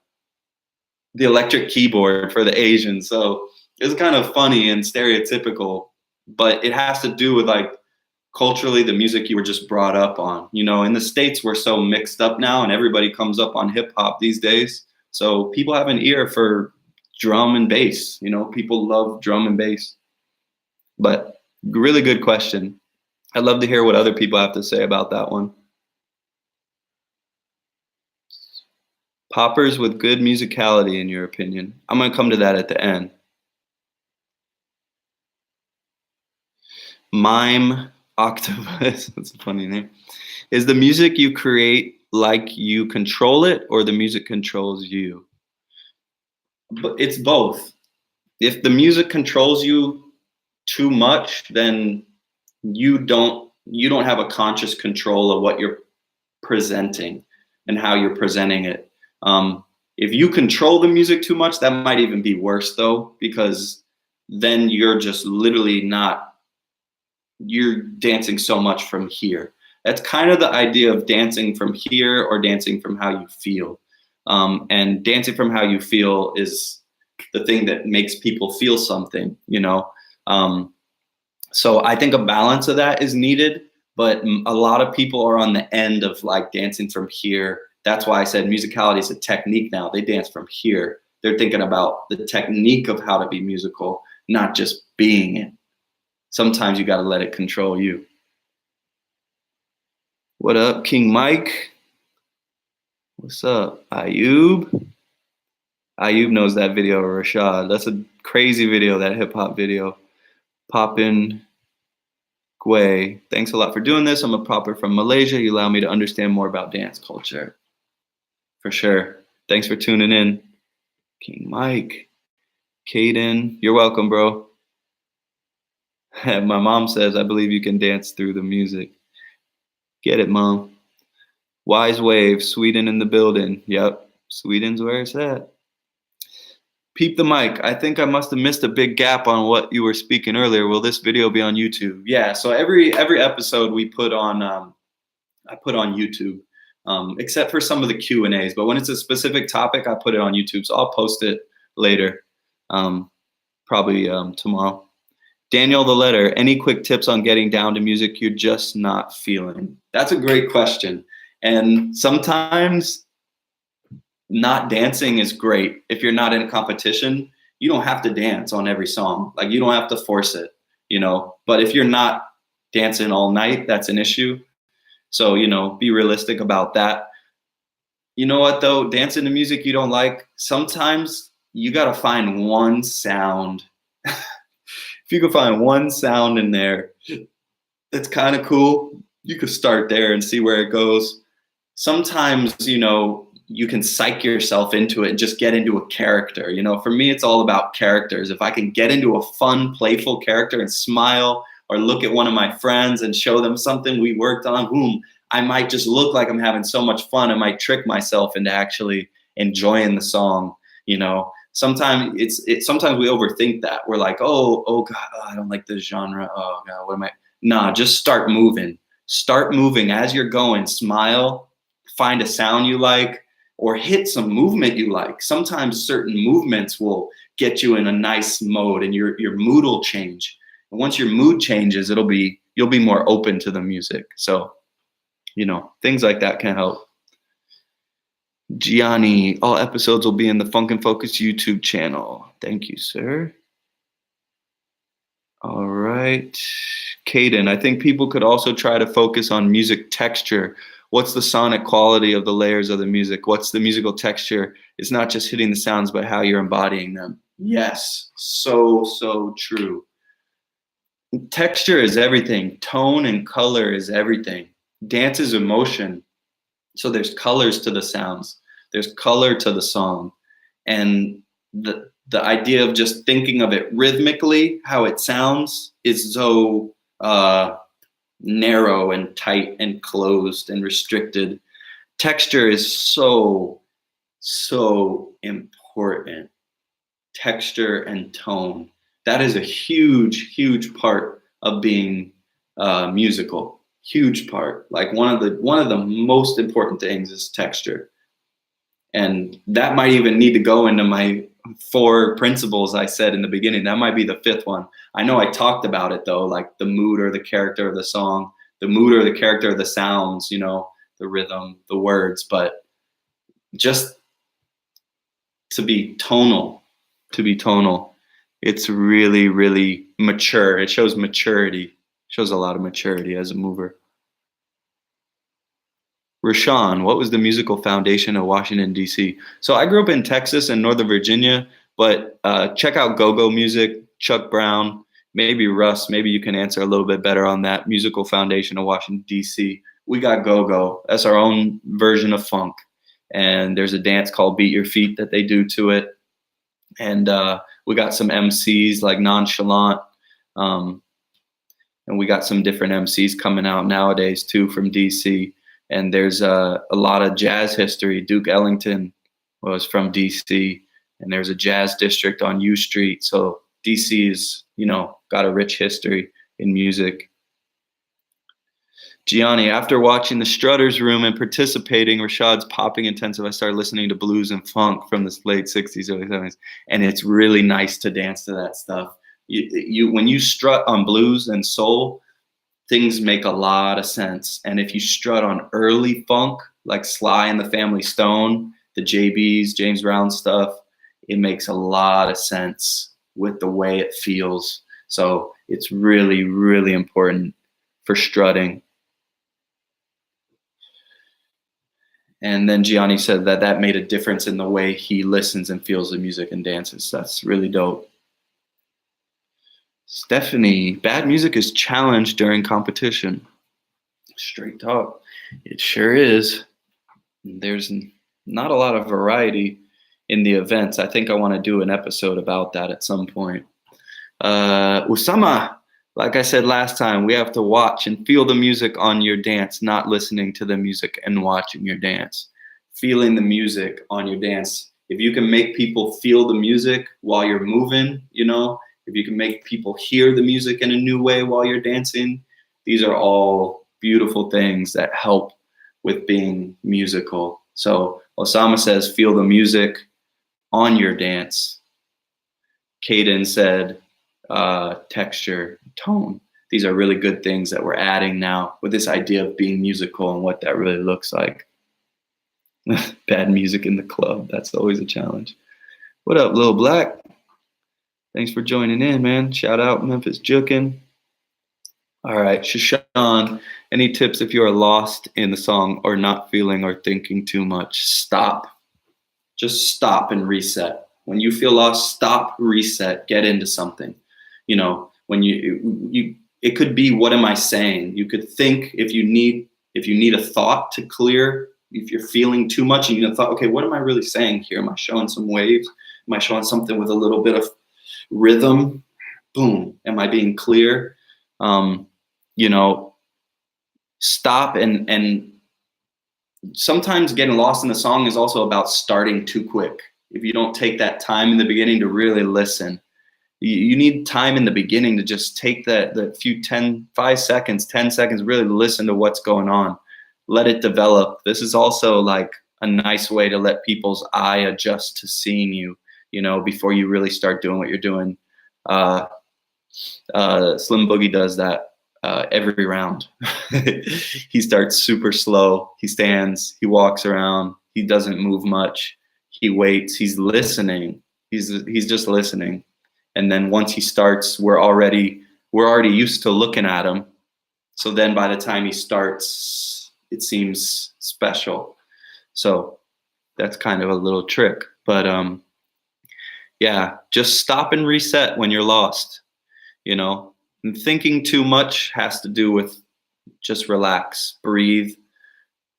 electric keyboard for the Asians. So it's kind of funny and stereotypical, but it has to do with like culturally the music you were just brought up on. You know, in the States, we're so mixed up now and everybody comes up on hip hop these days. So people have an ear for drum and bass. You know, people love drum and bass. But really good question. I'd love to hear what other people have to say about that one. Poppers with good musicality, in your opinion? I'm going to come to that at the end. Mime Octopus, that's a funny name. Is the music you create like you control it, or the music controls you? But it's both. If the music controls you too much, then you don't have a conscious control of what you're presenting and how you're presenting it. If you control the music too much, that might even be worse though, because then you're just literally you're dancing so much from here. That's kind of the idea of dancing from here or dancing from how you feel. And dancing from how you feel is the thing that makes people feel something, you know? So I think a balance of that is needed, but a lot of people are on the end of like dancing from here. That's why I said musicality is a technique now. They dance from here. They're thinking about the technique of how to be musical, not just being it. Sometimes you got to let it control you. What up, King Mike? What's up, Ayub? Ayub knows that video of Rashad. That's a crazy video, that hip hop video. Poppin' Gway. Thanks a lot for doing this. I'm a popper from Malaysia. You allow me to understand more about dance culture. For sure. Thanks for tuning in. King Mike. Caden. You're welcome, bro. My mom says, I believe you can dance through the music. Get it, Mom. Wise Wave. Sweden in the building. Yep. Sweden's where it's at. Peep the mic. I think I must have missed a big gap on what you were speaking earlier. Will this video be on YouTube? Yeah. So every episode we put on, I put on YouTube, except for some of the Q&As. But when it's a specific topic, I put it on YouTube. So I'll post it later, probably tomorrow. Daniel the Letter. Any quick tips on getting down to music you're just not feeling? That's a great question. And sometimes not dancing is great. If you're not in a competition, you don't have to dance on every song. Like, you don't have to force it, you know. But if you're not dancing all night, that's an issue. So, you know, be realistic about that. You know what though? Dancing to music you don't like, sometimes you gotta find one sound. If you can find one sound in there that's kind of cool, you could start there and see where it goes. Sometimes, you know, you can psych yourself into it and just get into a character. You know, for me, it's all about characters. If I can get into a fun, playful character and smile, or look at one of my friends and show them something we worked on, boom, I might just look like I'm having so much fun. I might trick myself into actually enjoying the song. You know, sometimes sometimes we overthink that. We're like, oh God, I don't like this genre. Oh God, what am I? Nah, just start moving. Start moving as you're going. Smile, find a sound you like, or hit some movement you like. Sometimes certain movements will get you in a nice mode, and your mood will change. And once your mood changes, you'll be more open to the music. So, you know, things like that can help. Gianni, all episodes will be in the Funk and Focus YouTube channel. Thank you, sir. All right. Caden, I think people could also try to focus on music texture. What's the sonic quality of the layers of the music? What's the musical texture? It's not just hitting the sounds, but how you're embodying them. Yes, so true. Texture is everything. Tone and color is everything. Dance is emotion. So there's colors to the sounds. There's color to the song. And the idea of just thinking of it rhythmically, how it sounds, is so narrow and tight and closed and restricted. Texture is so important. Texture and tone. That is a huge part of being musical. Huge part. Like one of the most important things is texture. And that might even need to go into my 4 principles I said in the beginning. That might be the 5th one. I know I talked about it though, like the mood or the character of the song, the mood or the character of the sounds, you know, the rhythm, the words, but just to be tonal, it's really mature. It shows maturity, shows a lot of maturity as a mover. Rashawn, what was the musical foundation of Washington, D.C.? So I grew up in Texas and Northern Virginia, but check out go-go music, Chuck Brown, maybe Russ, maybe you can answer a little bit better on that. Musical foundation of Washington, D.C. We got go-go. That's our own version of funk. And there's a dance called Beat Your Feet that they do to it. And we got some MCs like Nonchalant. And we got some different MCs coming out nowadays too from D.C., and there's a lot of jazz history. Duke Ellington was from DC, and there's a jazz district on U Street. So DC is, you know, got a rich history in music. Gianni, after watching the Strutters Room and participating Rashad's Popping Intensive, I started listening to blues and funk from the late 60s, early 70s, and it's really nice to dance to that stuff. You when you strut on blues and soul, things make a lot of sense. And if you strut on early funk, like Sly and the Family Stone, the JBs, James Brown stuff, it makes a lot of sense with the way it feels. So it's really important for strutting. And then Gianni said that made a difference in the way he listens and feels the music and dances. That's really dope. Stephanie, bad music is challenged during competition. Straight talk. It sure is. There's not a lot of variety in the events. I think I want to do an episode about that at some point. Usama, like I said last time, we have to watch and feel the music on your dance, not listening to the music and watching your dance. Feeling the music on your dance. If you can make people feel the music while you're moving, you know, if you can make people hear the music in a new way while you're dancing, these are all beautiful things that help with being musical. So Osama says, feel the music on your dance. Caden said, texture, tone. These are really good things that we're adding now with this idea of being musical and what that really looks like. Bad music in the club. That's always a challenge. What up, Lil Black? Thanks for joining in, man. Shout out Memphis Jukin. All right, Shashan, any tips if you are lost in the song or not feeling or thinking too much? Stop. Just stop and reset. When you feel lost, stop, reset, get into something. You know, when you it could be, what am I saying? You could think, if you need a thought to clear, if you're feeling too much and you need a thought, okay, what am I really saying here? Am I showing some waves? Am I showing something with a little bit of rhythm? Boom. Am I being clear? You know, stop and sometimes getting lost in the song is also about starting too quick. If you don't take that time in the beginning to really listen, you need time in the beginning to just take the few 5 seconds, 10 seconds, really listen to what's going on. Let it develop. This is also like a nice way to let people's eye adjust to seeing you, you know, before you really start doing what you're doing. Slim Boogie does that every round. He starts super slow. He stands, he walks around, he doesn't move much. He waits, he's listening. He's just listening. And then once he starts, we're already used to looking at him. So then by the time he starts, it seems special. So that's kind of a little trick. But yeah, just stop and reset when you're lost. You know, and thinking too much has to do with just relax, breathe,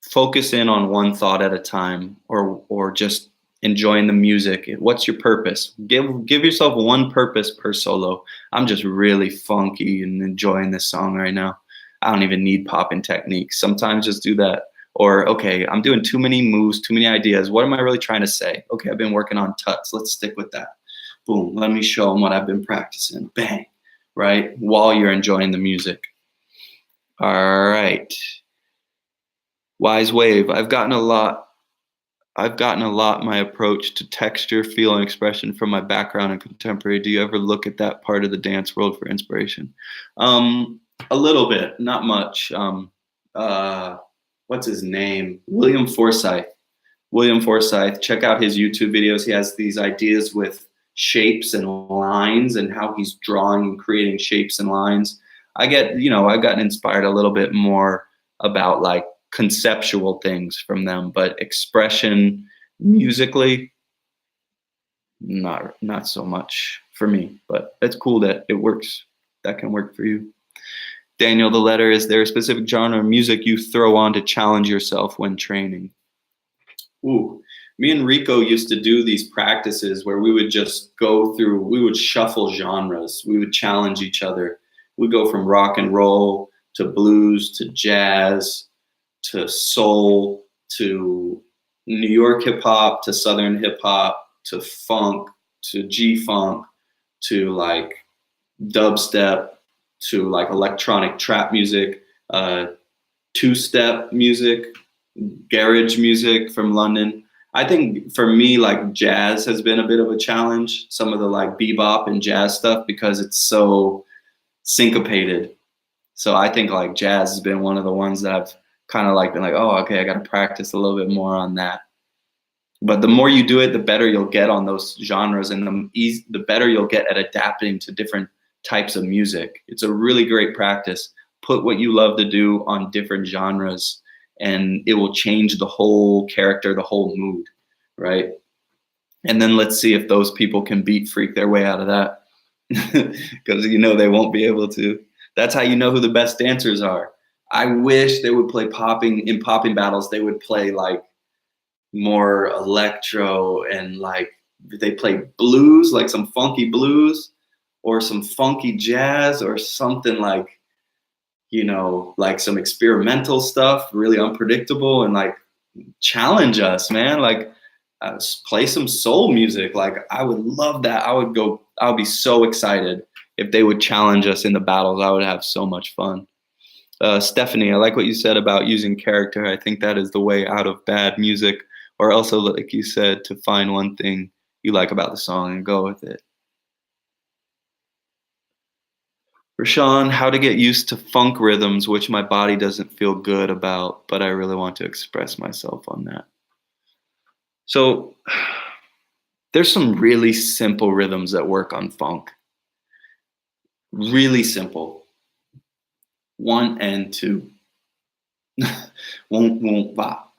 focus in on one thought at a time, or just enjoying the music. What's your purpose? Give yourself one purpose per solo. I'm just really funky and enjoying this song right now. I don't even need popping techniques. Sometimes just do that. Or, okay, I'm doing too many moves, too many ideas. What am I really trying to say? Okay, I've been working on tuts. Let's stick with that. Boom, let me show them what I've been practicing. Bang, right? While you're enjoying the music. All right. Wise Wave. I've gotten a lot my approach to texture, feel, and expression from my background in contemporary. Do you ever look at that part of the dance world for inspiration? A little bit, not much. What's his name? William Forsythe. Check out his YouTube videos. He has these ideas with shapes and lines and how he's drawing and creating shapes and lines. I've gotten inspired a little bit more about like conceptual things from them, but expression musically, not so much for me. But it's cool that it works. That can work for you. Daniel, the letter, is there a specific genre of music you throw on to challenge yourself when training? Ooh, me and Rico used to do these practices where we would just we would shuffle genres. We would challenge each other. We'd go from rock and roll to blues to jazz to soul to New York hip hop to Southern hip hop to funk to G-funk to like dubstep to like electronic trap music, two-step music, garage music from London. I think for me, like jazz has been a bit of a challenge, some of the like bebop and jazz stuff, because it's so syncopated. So I think like jazz has been one of the ones that I've kind of like been like, oh, okay, I got to practice a little bit more on that. But the more you do it, the better you'll get on those genres, and the better you'll get at adapting to different types of music. It's a really great practice. Put what you love to do on different genres, and it will change the whole character, the whole mood, right? And then let's see if those people can beat freak their way out of that, because they won't be able to. That's how you know who the best dancers are. I wish they would play in popping battles. They would play like more electro, and like they play blues, like some funky blues or some funky jazz or something like, like some experimental stuff, really unpredictable, and like challenge us, man. Like play some soul music. Like I would love that. I would be so excited if they would challenge us in the battles. I would have so much fun. Stephanie, I like what you said about using character. I think that is the way out of bad music, or also, like you said, to find one thing you like about the song and go with it. Rashawn, how to get used to funk rhythms, which my body doesn't feel good about, but I really want to express myself on that. So there's some really simple rhythms that work on funk. Really simple. 1 and 2. Won't won't bop.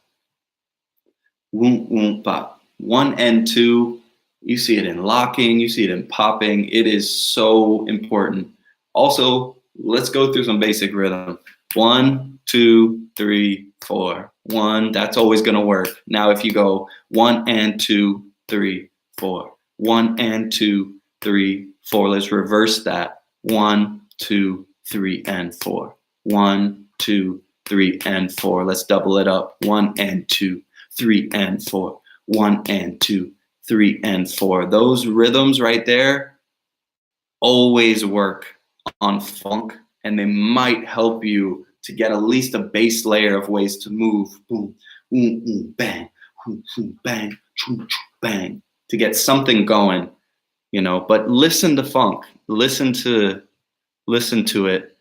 Won't won't bop. 1 and 2. You see it in locking, you see it in popping. It is so important. Also, let's go through some basic rhythm. 1, 2, 3, 4. 1, that's always going to work. Now, if you go 1 and 2, 3, 4. 1 and 2, 3, 4. Let's reverse that. 1, 2, 3, and 4. 1, 2, 3, and 4. Let's double it up. 1 and 2, 3, and 4. 1 and 2, 3, and 4. Those rhythms right there always work on funk, and they might help you to get at least a base layer of ways to move. Boom, boom, boom, bang, boom, boom, bang, boom, bang, to get something going, you know. But listen to funk. Listen to it.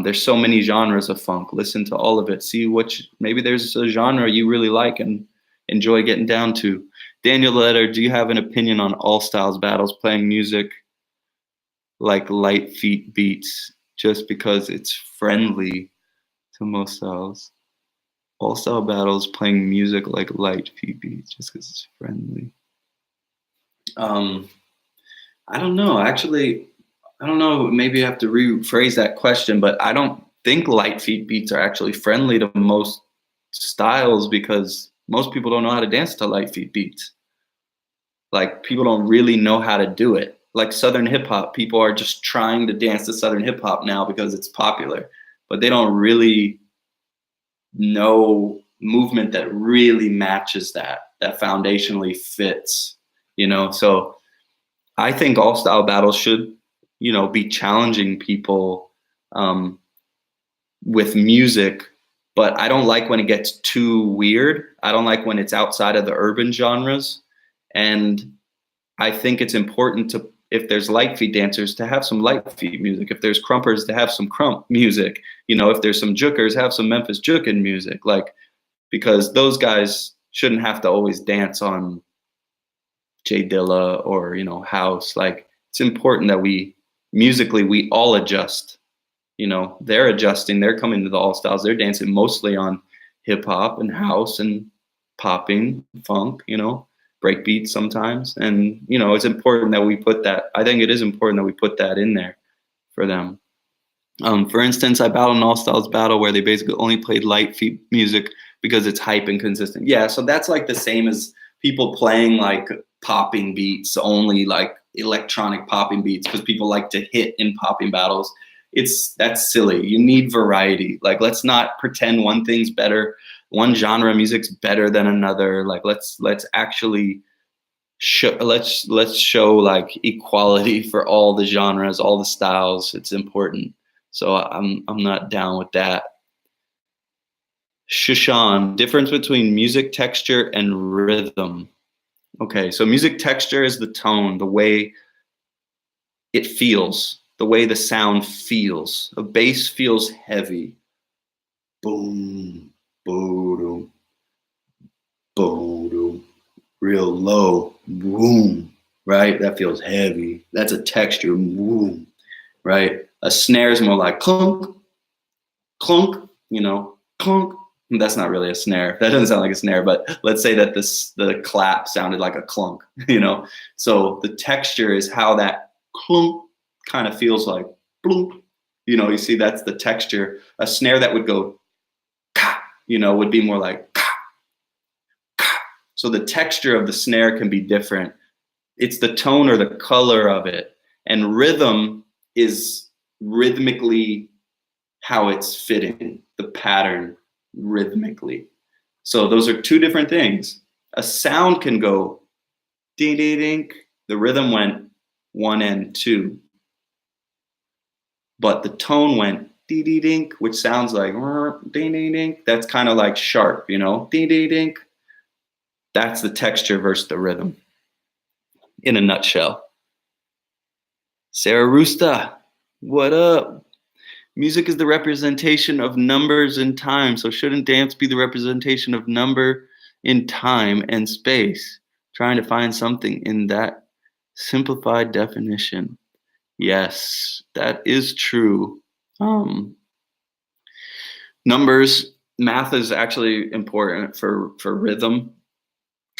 There's so many genres of funk. Listen to all of it. See which, maybe there's a genre you really like and enjoy getting down to. Daniel Letter, do you have an opinion on all styles battles playing music like light feet beats just because it's friendly to most styles? All style battles playing music like light feet beats just because it's friendly. I don't know. Actually, I don't know. Maybe I have to rephrase that question, but I don't think light feet beats are actually friendly to most styles because most people don't know how to dance to light feet beats. Like, people don't really know how to do it. Like Southern hip hop, people are just trying to dance to Southern hip hop now because it's popular, but they don't really know movement that really matches that foundationally fits, you know? So I think all style battles should, you know, be challenging people with music, but I don't like when it gets too weird. I don't like when it's outside of the urban genres. And I think it's important to, if there's light feet dancers, to have some light feet music. If there's crumpers, to have some crump music. You know, if there's some jukers, have some Memphis jukin music. Like, because those guys shouldn't have to always dance on J Dilla or, you know, house. Like, it's important that musically we all adjust. You know, they're adjusting, they're coming to the all styles, they're dancing mostly on hip hop and house and popping, funk, you know, break beats sometimes. And, you know, it's important that we put that, I think it is important that we put that in there for them. For instance, I battled an all styles battle where they basically only played light feet music because it's hype and consistent. Yeah, so that's like the same as people playing like popping beats, only like electronic popping beats, because people like to hit in popping battles. That's silly. You need variety. Like, let's not pretend one thing's better, one genre of music's better than another. Like, let's actually let's show like equality for all the genres, all the styles. It's important. So I'm not down with that. Shushan, difference between music texture and rhythm. Okay, so music texture is the tone, the way it feels, the way the sound feels. A bass feels heavy. Boom, boom, boom, real low. Boom, right? That feels heavy. That's a texture. Boom, right? A snare is more like clunk, clunk, you know, clunk. That's not really a snare. That doesn't sound like a snare, but let's say that the clap sounded like a clunk, you know? So the texture is how that clunk kind of feels like, bloop. You know, you see, that's the texture. A snare that would go, ka, you know, would be more like, ka, ka. So the texture of the snare can be different. It's the tone or the color of it. And rhythm is rhythmically how it's fitting, the pattern rhythmically. So those are two different things. A sound can go ding ding ding. The rhythm went 1 and 2, but the tone went ding ding ding, which sounds like ding ding ding. That's kind of like sharp, you know, ding ding ding. That's the texture versus the rhythm in a nutshell. Sarah Rusta, what up? Music is the representation of numbers and time, so shouldn't dance be the representation of number in time and space, trying to find something in that simplified definition. Yes, that is true. Um, Numbers, math is actually important for rhythm,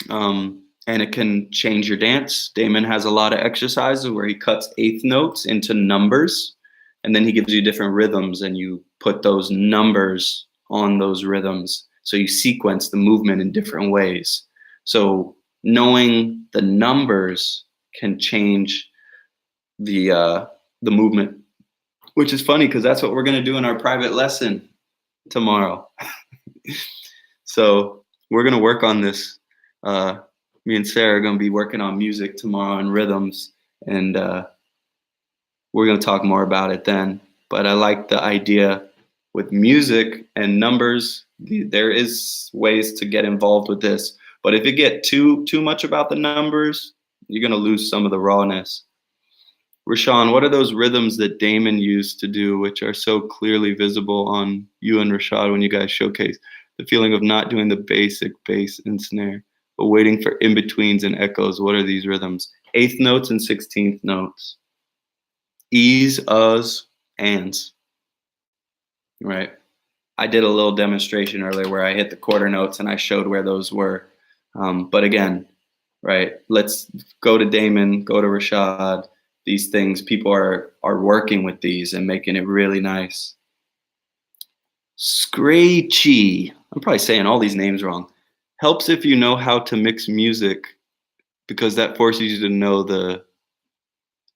and it can change your dance. Damon has a lot of exercises where he cuts eighth notes into numbers, and then he gives you different rhythms, and you put those numbers on those rhythms. So you sequence the movement in different ways. So knowing the numbers can change the movement, which is funny because that's what we're going to do in our private lesson tomorrow. So we're going to work on this. Me and Sarah are going to be working on music tomorrow and rhythms, and we're going to talk more about it then. But I like the idea with music and numbers. There is ways to get involved with this, but if you get too much about the numbers, you're going to lose some of the rawness. Rashawn, what are those rhythms that Damon used to do, which are so clearly visible on you and Rashad when you guys showcase the feeling of not doing the basic bass and snare, but waiting for in-betweens and echoes? What are these rhythms? Eighth notes and 16th notes. E's, uhs, ands. Right. I did a little demonstration earlier where I hit the quarter notes and I showed where those were. But again, right, let's go to Damon, go to Rashad. These things, people are working with these and making it really nice. Scratchy, I'm probably saying all these names wrong. Helps if you know how to mix music, because that forces you to know the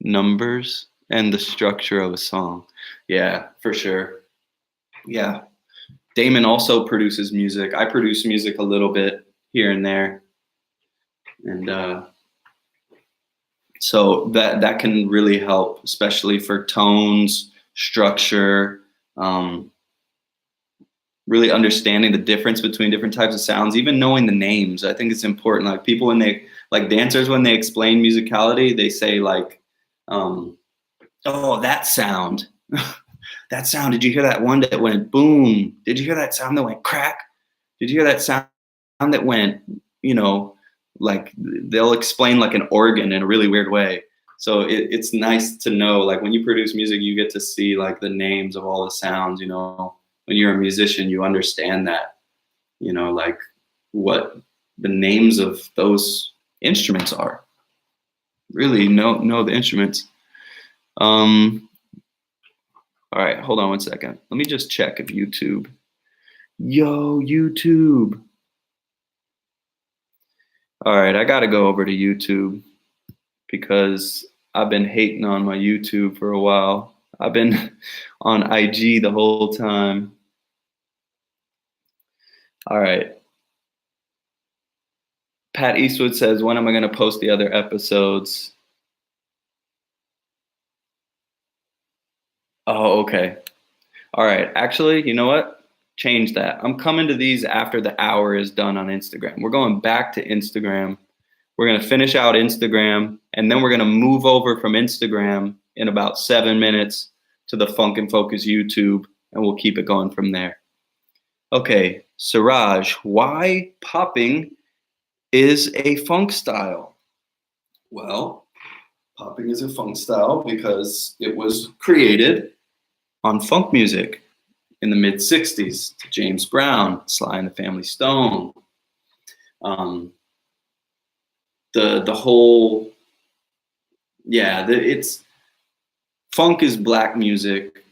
numbers and the structure of a song. Yeah, for sure. Yeah. Damon also produces music. I produce music a little bit here and there. And so that can really help, especially for tones, structure, really understanding the difference between different types of sounds, even knowing the names. I think it's important. Like people, when they, like dancers, when they explain musicality, they say like, oh, that sound, that sound. Did you hear that one that went boom? Did you hear that sound that went crack? Did you hear that sound that went, like they'll explain like an organ in a really weird way. So it's nice to know, like when you produce music, you get to see like the names of all the sounds. When you're a musician, you understand that, like what the names of those instruments are. Really know the instruments. All right, hold on one second. Let me just check if YouTube. Yo, YouTube. All right, I got to go over to YouTube because I've been hating on my YouTube for a while. I've been on IG the whole time. All right. Pat Eastwood says, when am I going to post the other episodes? Oh, okay. All right. Actually, you know what? Change that. I'm coming to these after the hour is done on Instagram. We're going back to Instagram. We're going to finish out Instagram, and then we're going to move over from Instagram in about 7 minutes to the Funk and Focus YouTube, and we'll keep it going from there. Okay, Siraj, why popping is a funk style? Well, popping is a funk style because it was created on funk music in the mid 60s. James Brown, Sly and the Family Stone. The whole, it's funk is black music.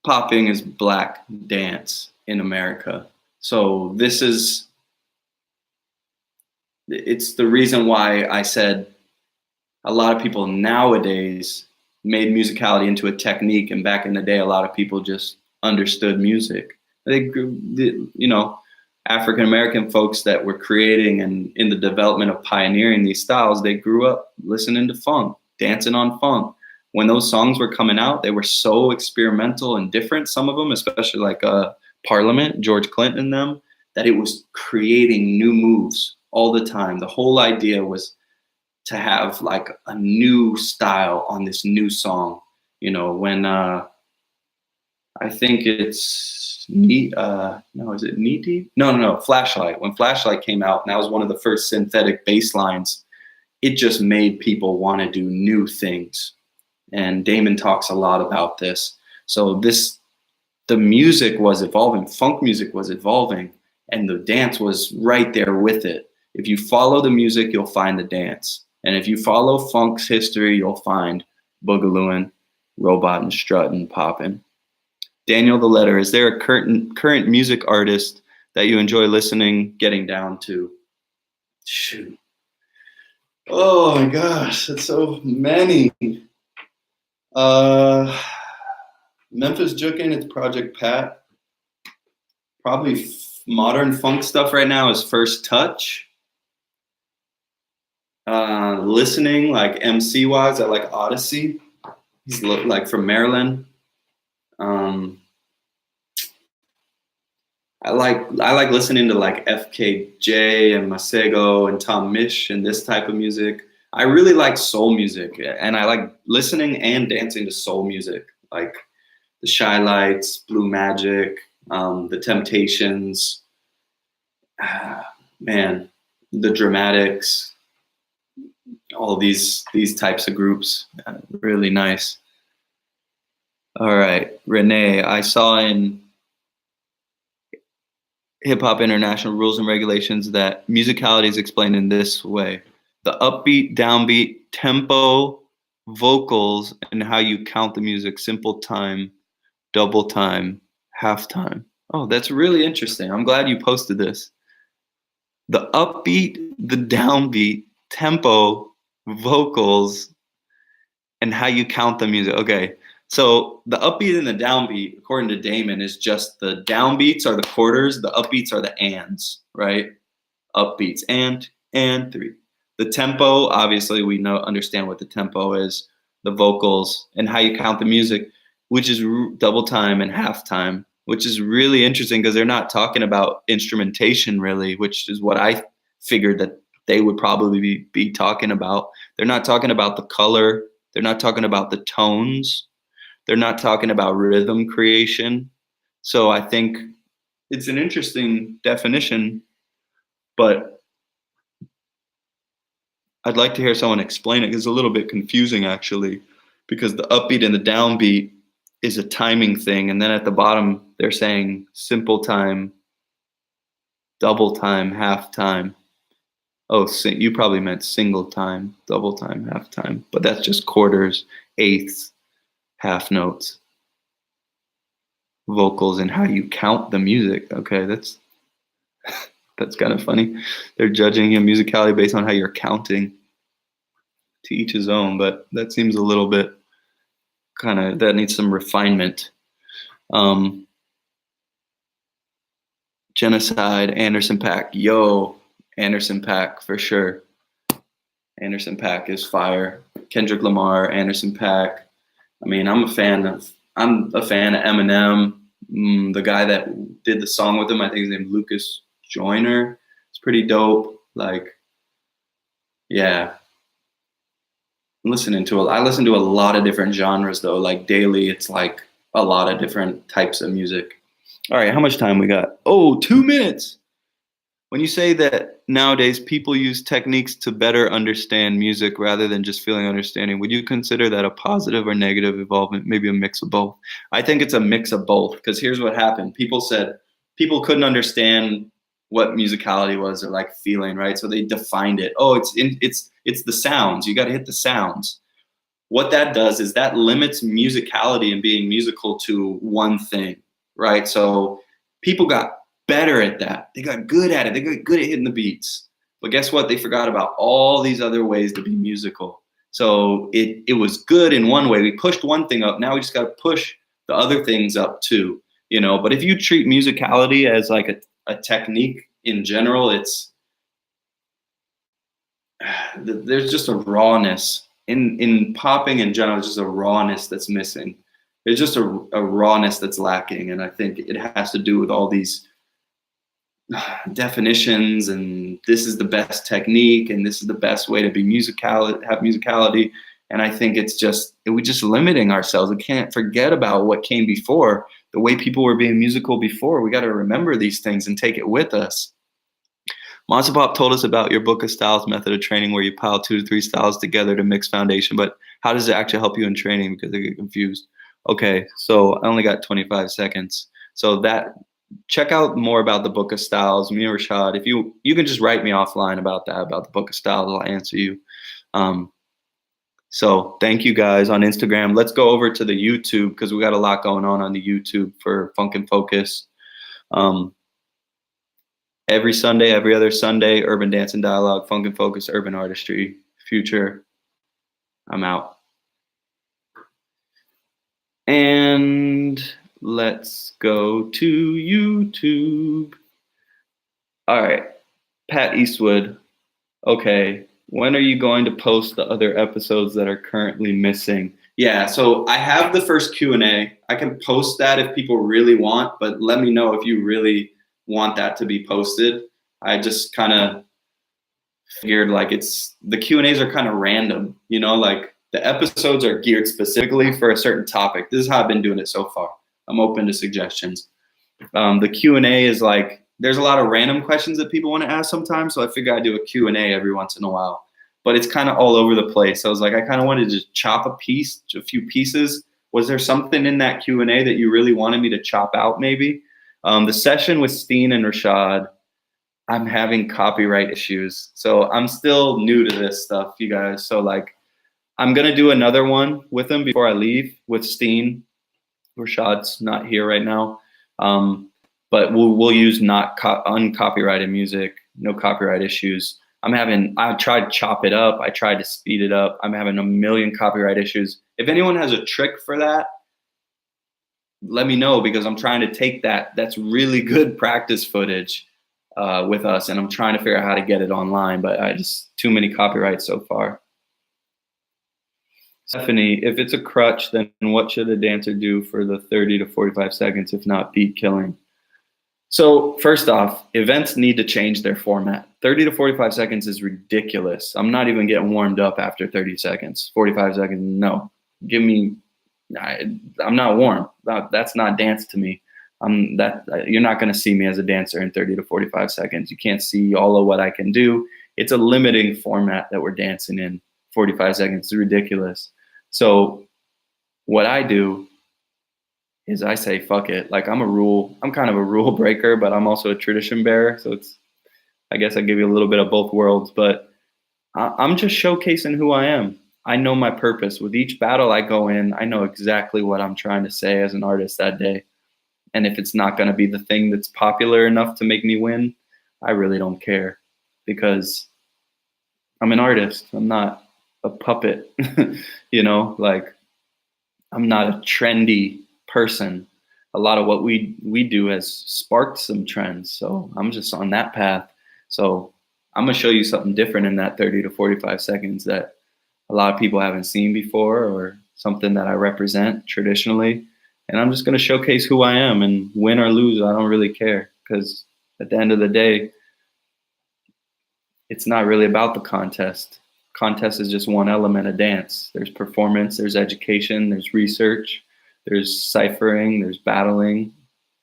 Popping is black dance in America. So it's the reason why I said a lot of people nowadays made musicality into a technique, and back in the day, a lot of people just understood music. African American folks that were creating and in the development of pioneering these styles, they grew up listening to funk, dancing on funk. When those songs were coming out, they were so experimental and different, some of them, especially like Parliament, George Clinton and them, that it was creating new moves all the time. The whole idea was to have like a new style on this new song. When I think it's No, is it Knee Deep? No, Flashlight. When Flashlight came out, and that was one of the first synthetic bass lines, it just made people want to do new things. And Damon talks a lot about this. So the music was evolving, funk music was evolving, and the dance was right there with it. If you follow the music, you'll find the dance. And if you follow funk's history, you'll find boogalooing, robot and strutting, popping. Daniel the Letter, is there a current music artist that you enjoy listening, getting down to? Shoot. Oh my gosh, that's so many. Memphis Jukin, it's Project Pat. Probably modern funk stuff right now is First Touch. Listening, like MC wise, I like Odyssey. He's like from Maryland. I like listening to like FKJ and Masego and Tom Misch and this type of music. I really like soul music, and I like listening and dancing to soul music, like the Shy Lights, Blue Magic, the Temptations, man, the Dramatics, all of these types of groups, really nice. All right, Renee, I saw in Hip Hop International Rules and Regulations that musicality is explained in this way: the upbeat, downbeat, tempo, vocals, and how you count the music, simple time, double time, half time. Oh, that's really interesting. I'm glad you posted this. The upbeat, the downbeat, tempo, vocals, and how you count the music. Okay, so the upbeat and the downbeat, according to Damon, is just the downbeats are the quarters, the upbeats are the ands, right? Upbeats, and 3. The tempo, obviously we understand what the tempo is, the vocals, and how you count the music, which is double time and half time, which is really interesting because they're not talking about instrumentation really, which is what I figured that they would probably be talking about. They're not talking about the color. They're not talking about the tones. They're not talking about rhythm creation. So I think it's an interesting definition, but I'd like to hear someone explain it. It's a little bit confusing actually, because the upbeat and the downbeat is a timing thing. And then at the bottom, they're saying simple time, double time, half time. Oh, you probably meant single time, double time, half time, but that's just quarters, eighths, half notes, vocals, and how you count the music. Okay, that's kind of funny. They're judging your musicality based on how you're counting. To each his own, but that seems a little bit that needs some refinement. Genocide, Anderson .Paak. Yo, Anderson .Paak for sure. Anderson .Paak is fire. Kendrick Lamar, Anderson .Paak. I mean, I'm a fan of Eminem. The guy that did the song with him, I think his name is Lucas Joyner. It's pretty dope. Like, yeah. I listen to a lot of different genres though. Like daily, it's like a lot of different types of music. All right, how much time we got? Oh, 2 minutes. When you say that nowadays people use techniques to better understand music rather than just feeling understanding, would you consider that a positive or negative involvement? Maybe a mix of both. I think it's a mix of both, because here's what happened. People said people couldn't understand what musicality was or like feeling, right? So they defined it. Oh, it's the sounds. You got to hit the sounds. What that does is that limits musicality and being musical to one thing, right? So people got better at that. They got good at it. They got good at hitting the beats. But guess what? They forgot about all these other ways to be musical. So it was good in one way. We pushed one thing up. Now we just got to push the other things up too, you know? But if you treat musicality as like a technique in general, there's just a rawness in popping in general. There's just a rawness that's missing. There's just a rawness that's lacking, and I think it has to do with all these definitions, and this is the best technique, and this is the best way to be have musicality. And I think we're just limiting ourselves. We can't forget about what came before. the way people were being musical before. We got to remember these things and take it with us. Monster Pop told us about your book of styles method of training where you pile 2 to 3 styles together to mix foundation, but how does it actually help you in training? Because I get confused. Okay, so I only got 25 seconds. So check out more about the book of styles. Me and Rashad, if you can just write me offline about that, about the book of styles, I'll answer you. So thank you guys on Instagram. Let's go over to the YouTube because we got a lot going on the YouTube for Funk and Focus. Every Sunday, every other Sunday, Urban Dance and Dialogue, Funk and Focus, Urban Artistry, Future. I'm out. And let's go to YouTube. All right, Pat Eastwood. Okay, when are you going to post the other episodes that are currently missing? Yeah, so I have the first Q&A. I can post that if people really want, but let me know if you really want that to be posted. I just kind of figured like the Q&As are kind of random, you know, like the episodes are geared specifically for a certain topic. This is how I've been doing it so far. I'm open to suggestions. The Q&A is like, there's a lot of random questions that people want to ask sometimes, so I figure I do a Q&A every once in a while. But it's kind of all over the place. So I was like, I kind of wanted to just chop a few pieces. Was there something in that Q&A that you really wanted me to chop out maybe? The session with Steen and Rashad, I'm having copyright issues. So I'm still new to this stuff, you guys. So like, I'm going to do another one with them before I leave with Steen. Rashad's not here right now. But we'll use uncopyrighted music, no copyright issues. I tried to chop it up. I tried to speed it up. I'm having a million copyright issues. If anyone has a trick for that, let me know because I'm trying to take that's really good practice footage with us, and I'm trying to figure out how to get it online, but I just too many copyrights so far. Stephanie, if it's a crutch, then what should a dancer do for the 30 to 45 seconds, if not beat killing? So first off, events need to change their format. 30 to 45 seconds is ridiculous. I'm not even getting warmed up after 30 seconds. 45 seconds, no. I'm not warm. That's not dance to me. You're not going to see me as a dancer in 30 to 45 seconds. You can't see all of what I can do. It's a limiting format that we're dancing in. 45 seconds is ridiculous. So what I do is I say, fuck it. Like I'm kind of a rule breaker, but I'm also a tradition bearer. So I guess I give you a little bit of both worlds, but I'm just showcasing who I am. I know my purpose. With each battle I go in, I know exactly what I'm trying to say as an artist that day. And if it's not going to be the thing that's popular enough to make me win, I really don't care because I'm an artist. I'm not a puppet, you know, like I'm not a trendy person. A lot of what we do has sparked some trends. So I'm just on that path. So I'm going to show you something different in that 30 to 45 seconds that a lot of people haven't seen before or something that I represent traditionally. And I'm just going to showcase who I am, and win or lose, I don't really care because at the end of the day, it's not really about the contest. Contest is just one element of dance. There's performance, there's education, there's research, there's ciphering, there's battling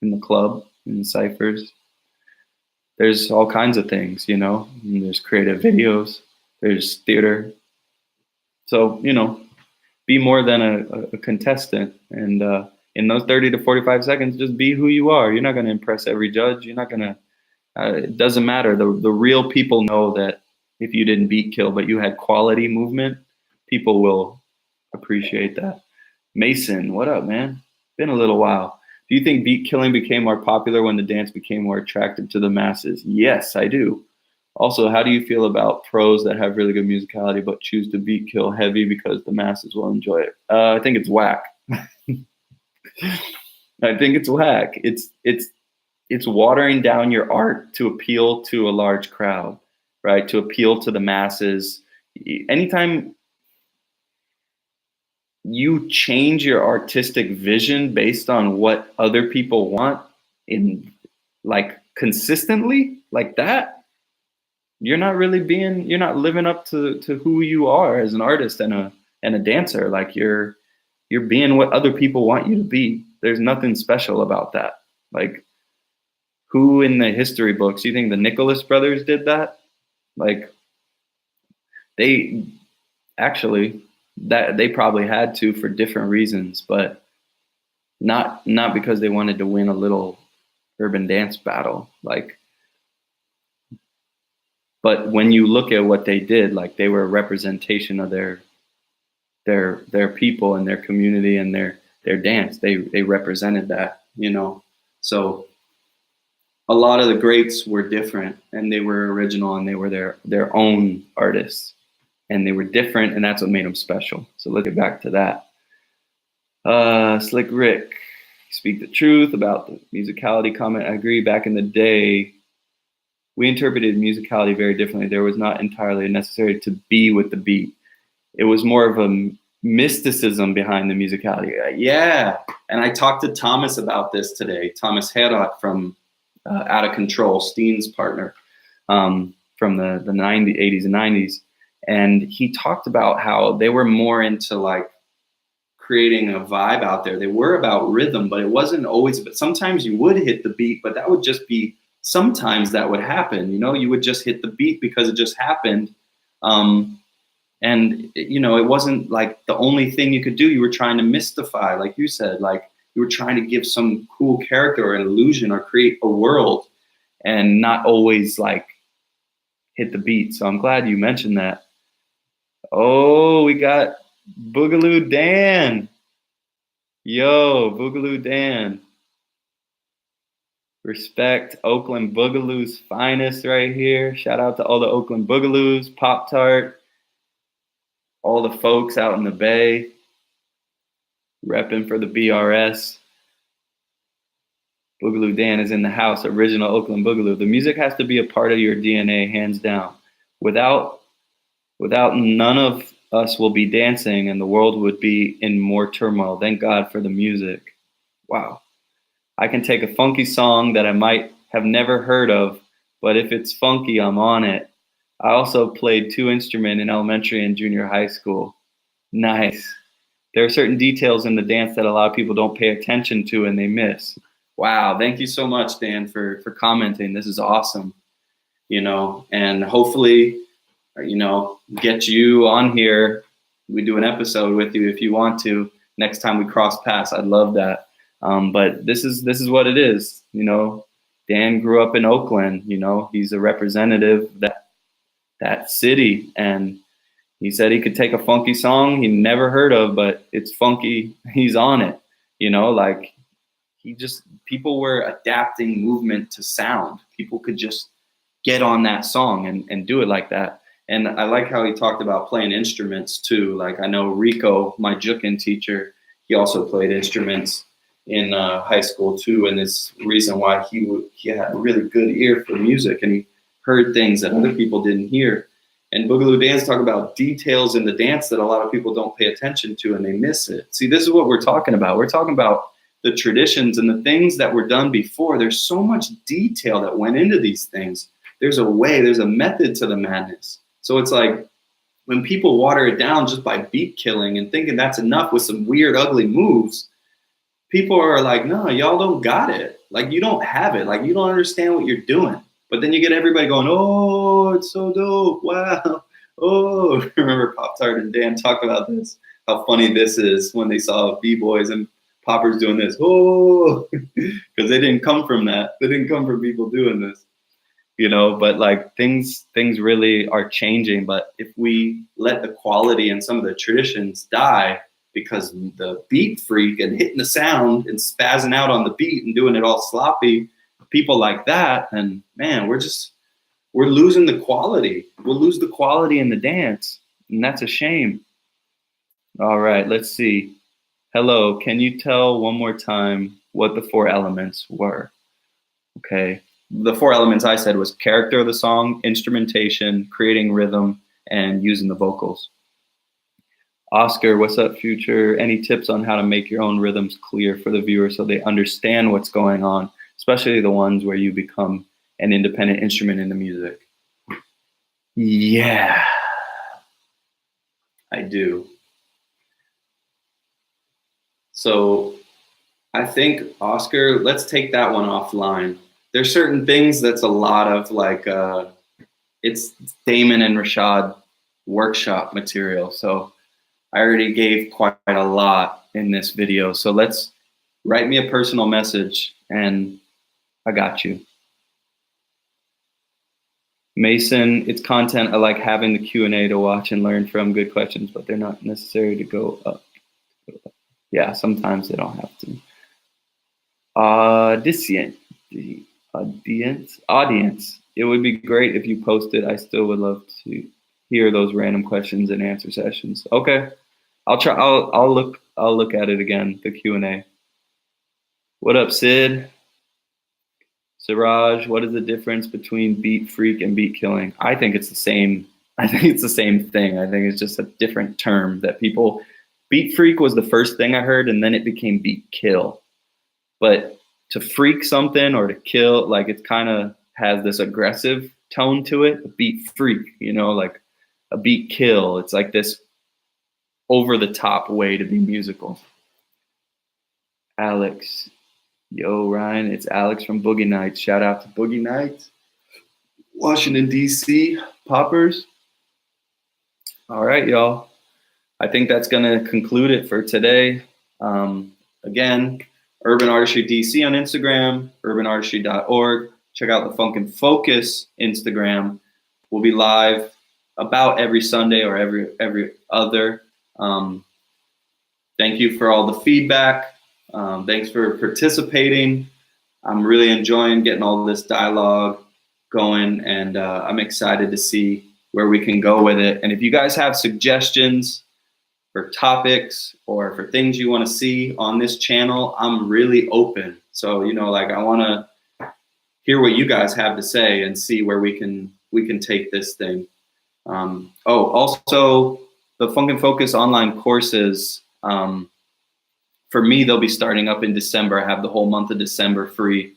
in the club, in the ciphers. There's all kinds of things, you know, and there's creative videos, there's theater. So, you know, be more than a contestant. And in those 30 to 45 seconds, just be who you are. You're not going to impress every judge. You're not going to, it doesn't matter. The real people know that if you didn't beat kill, but you had quality movement, people will appreciate that. Mason, what up, man? Been a little while. Do you think beat killing became more popular when the dance became more attractive to the masses? Yes, I do. Also, how do you feel about pros that have really good musicality but choose to beat kill heavy because the masses will enjoy it? I think it's whack. I think it's whack. It's watering down your art to appeal to a large crowd, right? To appeal to the masses. Anytime you change your artistic vision based on what other people want in like consistently like that, you're not living up to who you are as an artist and a dancer. Like you're being what other people want you to be. There's nothing special about that. Like, who in the history books, you think the Nicholas brothers did that? Like, they actually, that they probably had to for different reasons, but not because they wanted to win a little urban dance battle. Like, but when you look at what they did, like, they were a representation of their people and their community and their dance. They represented that, you know. So a lot of the greats were different, and they were original, and they were their own artists, and they were different, and that's what made them special. So let's get back to that. Slick Rick, speak the truth about the musicality comment. I agree. Back in the day, we interpreted musicality very differently. There was not entirely necessary to be with the beat. It was more of a mysticism behind the musicality. Yeah, and I talked to Thomas about this today. Thomas Herat from Out of Control, Steen's partner, from the 80s and 90s. And he talked about how they were more into like creating a vibe out there. They were about rhythm, but it wasn't always, but sometimes you would hit the beat, but that would just be, sometimes that would happen, you know, you would just hit the beat because it just happened. And, you know, it wasn't like the only thing you could do. You were trying to mystify, like you said, like you were trying to give some cool character or an illusion or create a world and not always like hit the beat. So I'm glad you mentioned that. Oh, we got Boogaloo Dan. Yo, Boogaloo Dan. Respect, Oakland Boogaloo's finest right here. Shout out to all the Oakland Boogaloos, Pop-Tart, all the folks out in the Bay, repping for the BRS. Boogaloo Dan is in the house, original Oakland Boogaloo. The music has to be a part of your DNA, hands down. Without none of us will be dancing and the world would be in more turmoil. Thank God for the music. Wow. I can take a funky song that I might have never heard of, but if it's funky, I'm on it. I also played 2 instruments in elementary and junior high school. Nice. There are certain details in the dance that a lot of people don't pay attention to and they miss. Wow, thank you so much, Dan, for commenting. This is awesome, you know, and hopefully, you know, get you on here. We do an episode with you if you want to. Next time we cross paths, I'd love that. But this is what it is, you know. Dan grew up in Oakland, you know. He's a representative of that city, and he said he could take a funky song he never heard of, but it's funky. He's on it, you know. Like people were adapting movement to sound. People could just get on that song and do it like that. And I like how he talked about playing instruments too. Like I know Rico, my jukin teacher, he also played instruments in high school too, and it's the reason why he had a really good ear for music, and he heard things that other people didn't hear. And Boogaloo Dan's talk about details in the dance that a lot of people don't pay attention to and they miss it. See, this is what we're talking about. We're talking about the traditions and the things that were done before. There's so much detail that went into these things. There's a way, there's a method to the madness. So it's like when people water it down just by beat killing and thinking that's enough with some weird, ugly moves, people are like, no, y'all don't got it. Like, you don't have it. Like, you don't understand what you're doing. But then you get everybody going, oh, it's so dope. Wow. Oh, remember Pop-Tart and Dan talk about this, how funny this is when they saw B-boys and poppers doing this. Oh, because they didn't come from that. They didn't come from people doing this, you know, but like things really are changing. But if we let the quality and some of the traditions die, because the beat freak and hitting the sound and spazzing out on the beat and doing it all sloppy, people like that, and man, we're losing the quality. We'll lose the quality in the dance, and that's a shame. All right, let's see. Hello, can you tell one more time what the 4 elements were? Okay, the 4 elements I said was character of the song, instrumentation, creating rhythm, and using the vocals. Oscar, what's up, Future? Any tips on how to make your own rhythms clear for the viewer so they understand what's going on, especially the ones where you become an independent instrument in the music? Yeah, I do. So I think, Oscar, let's take that one offline. There's certain things that's a lot of like, it's Damon and Rashad workshop material. So I already gave quite a lot in this video. So let's write me a personal message and I got you. Mason, it's content. I like having the Q&A to watch and learn from. Good questions, but they're not necessary to go up. Yeah, sometimes they don't have to. Audience. It would be great if you posted. I still would love to hear those random questions and answer sessions. Okay, I'll try. I'll look at it again. The Q&A. What up, Sid? Siraj, what is the difference between beat freak and beat killing? I think it's the same. I think it's the same thing. I think it's just a different term that people. Beat freak was the first thing I heard, and then it became beat kill. But to freak something or to kill, like it kind of has this aggressive tone to it. A beat freak, you know, like a beat kill. It's like this over the top way to be musical. Alex. Yo, Ryan, it's Alex from Boogie Nights. Shout out to Boogie Nights. Washington, D.C. Poppers. All right, y'all. I think that's going to conclude it for today. Again, Urban Artistry DC on Instagram, urbanartistry.org. Check out the Funk and Focus Instagram. We'll be live about every Sunday or every other. Thank you for all the feedback. Thanks for participating. I'm really enjoying getting all this dialogue going, and I'm excited to see where we can go with it. And if you guys have suggestions for topics or for things you want to see on this channel, I'm really open. So, you know, like I want to hear what you guys have to say and see where we can take this thing. Also the Funk and Focus online courses, for me, they'll be starting up in December. I have the whole month of December free.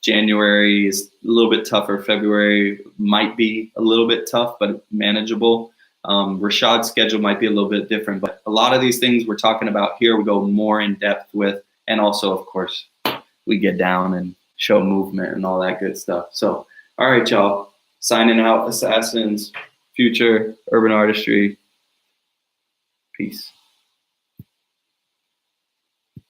January is a little bit tougher. February might be a little bit tough, but manageable. Rashad's schedule might be a little bit different, but a lot of these things we're talking about here, we go more in depth with, and also, of course, we get down and show movement and all that good stuff. So, all right, y'all, signing out, Assassins, Future, Urban Artistry. Peace.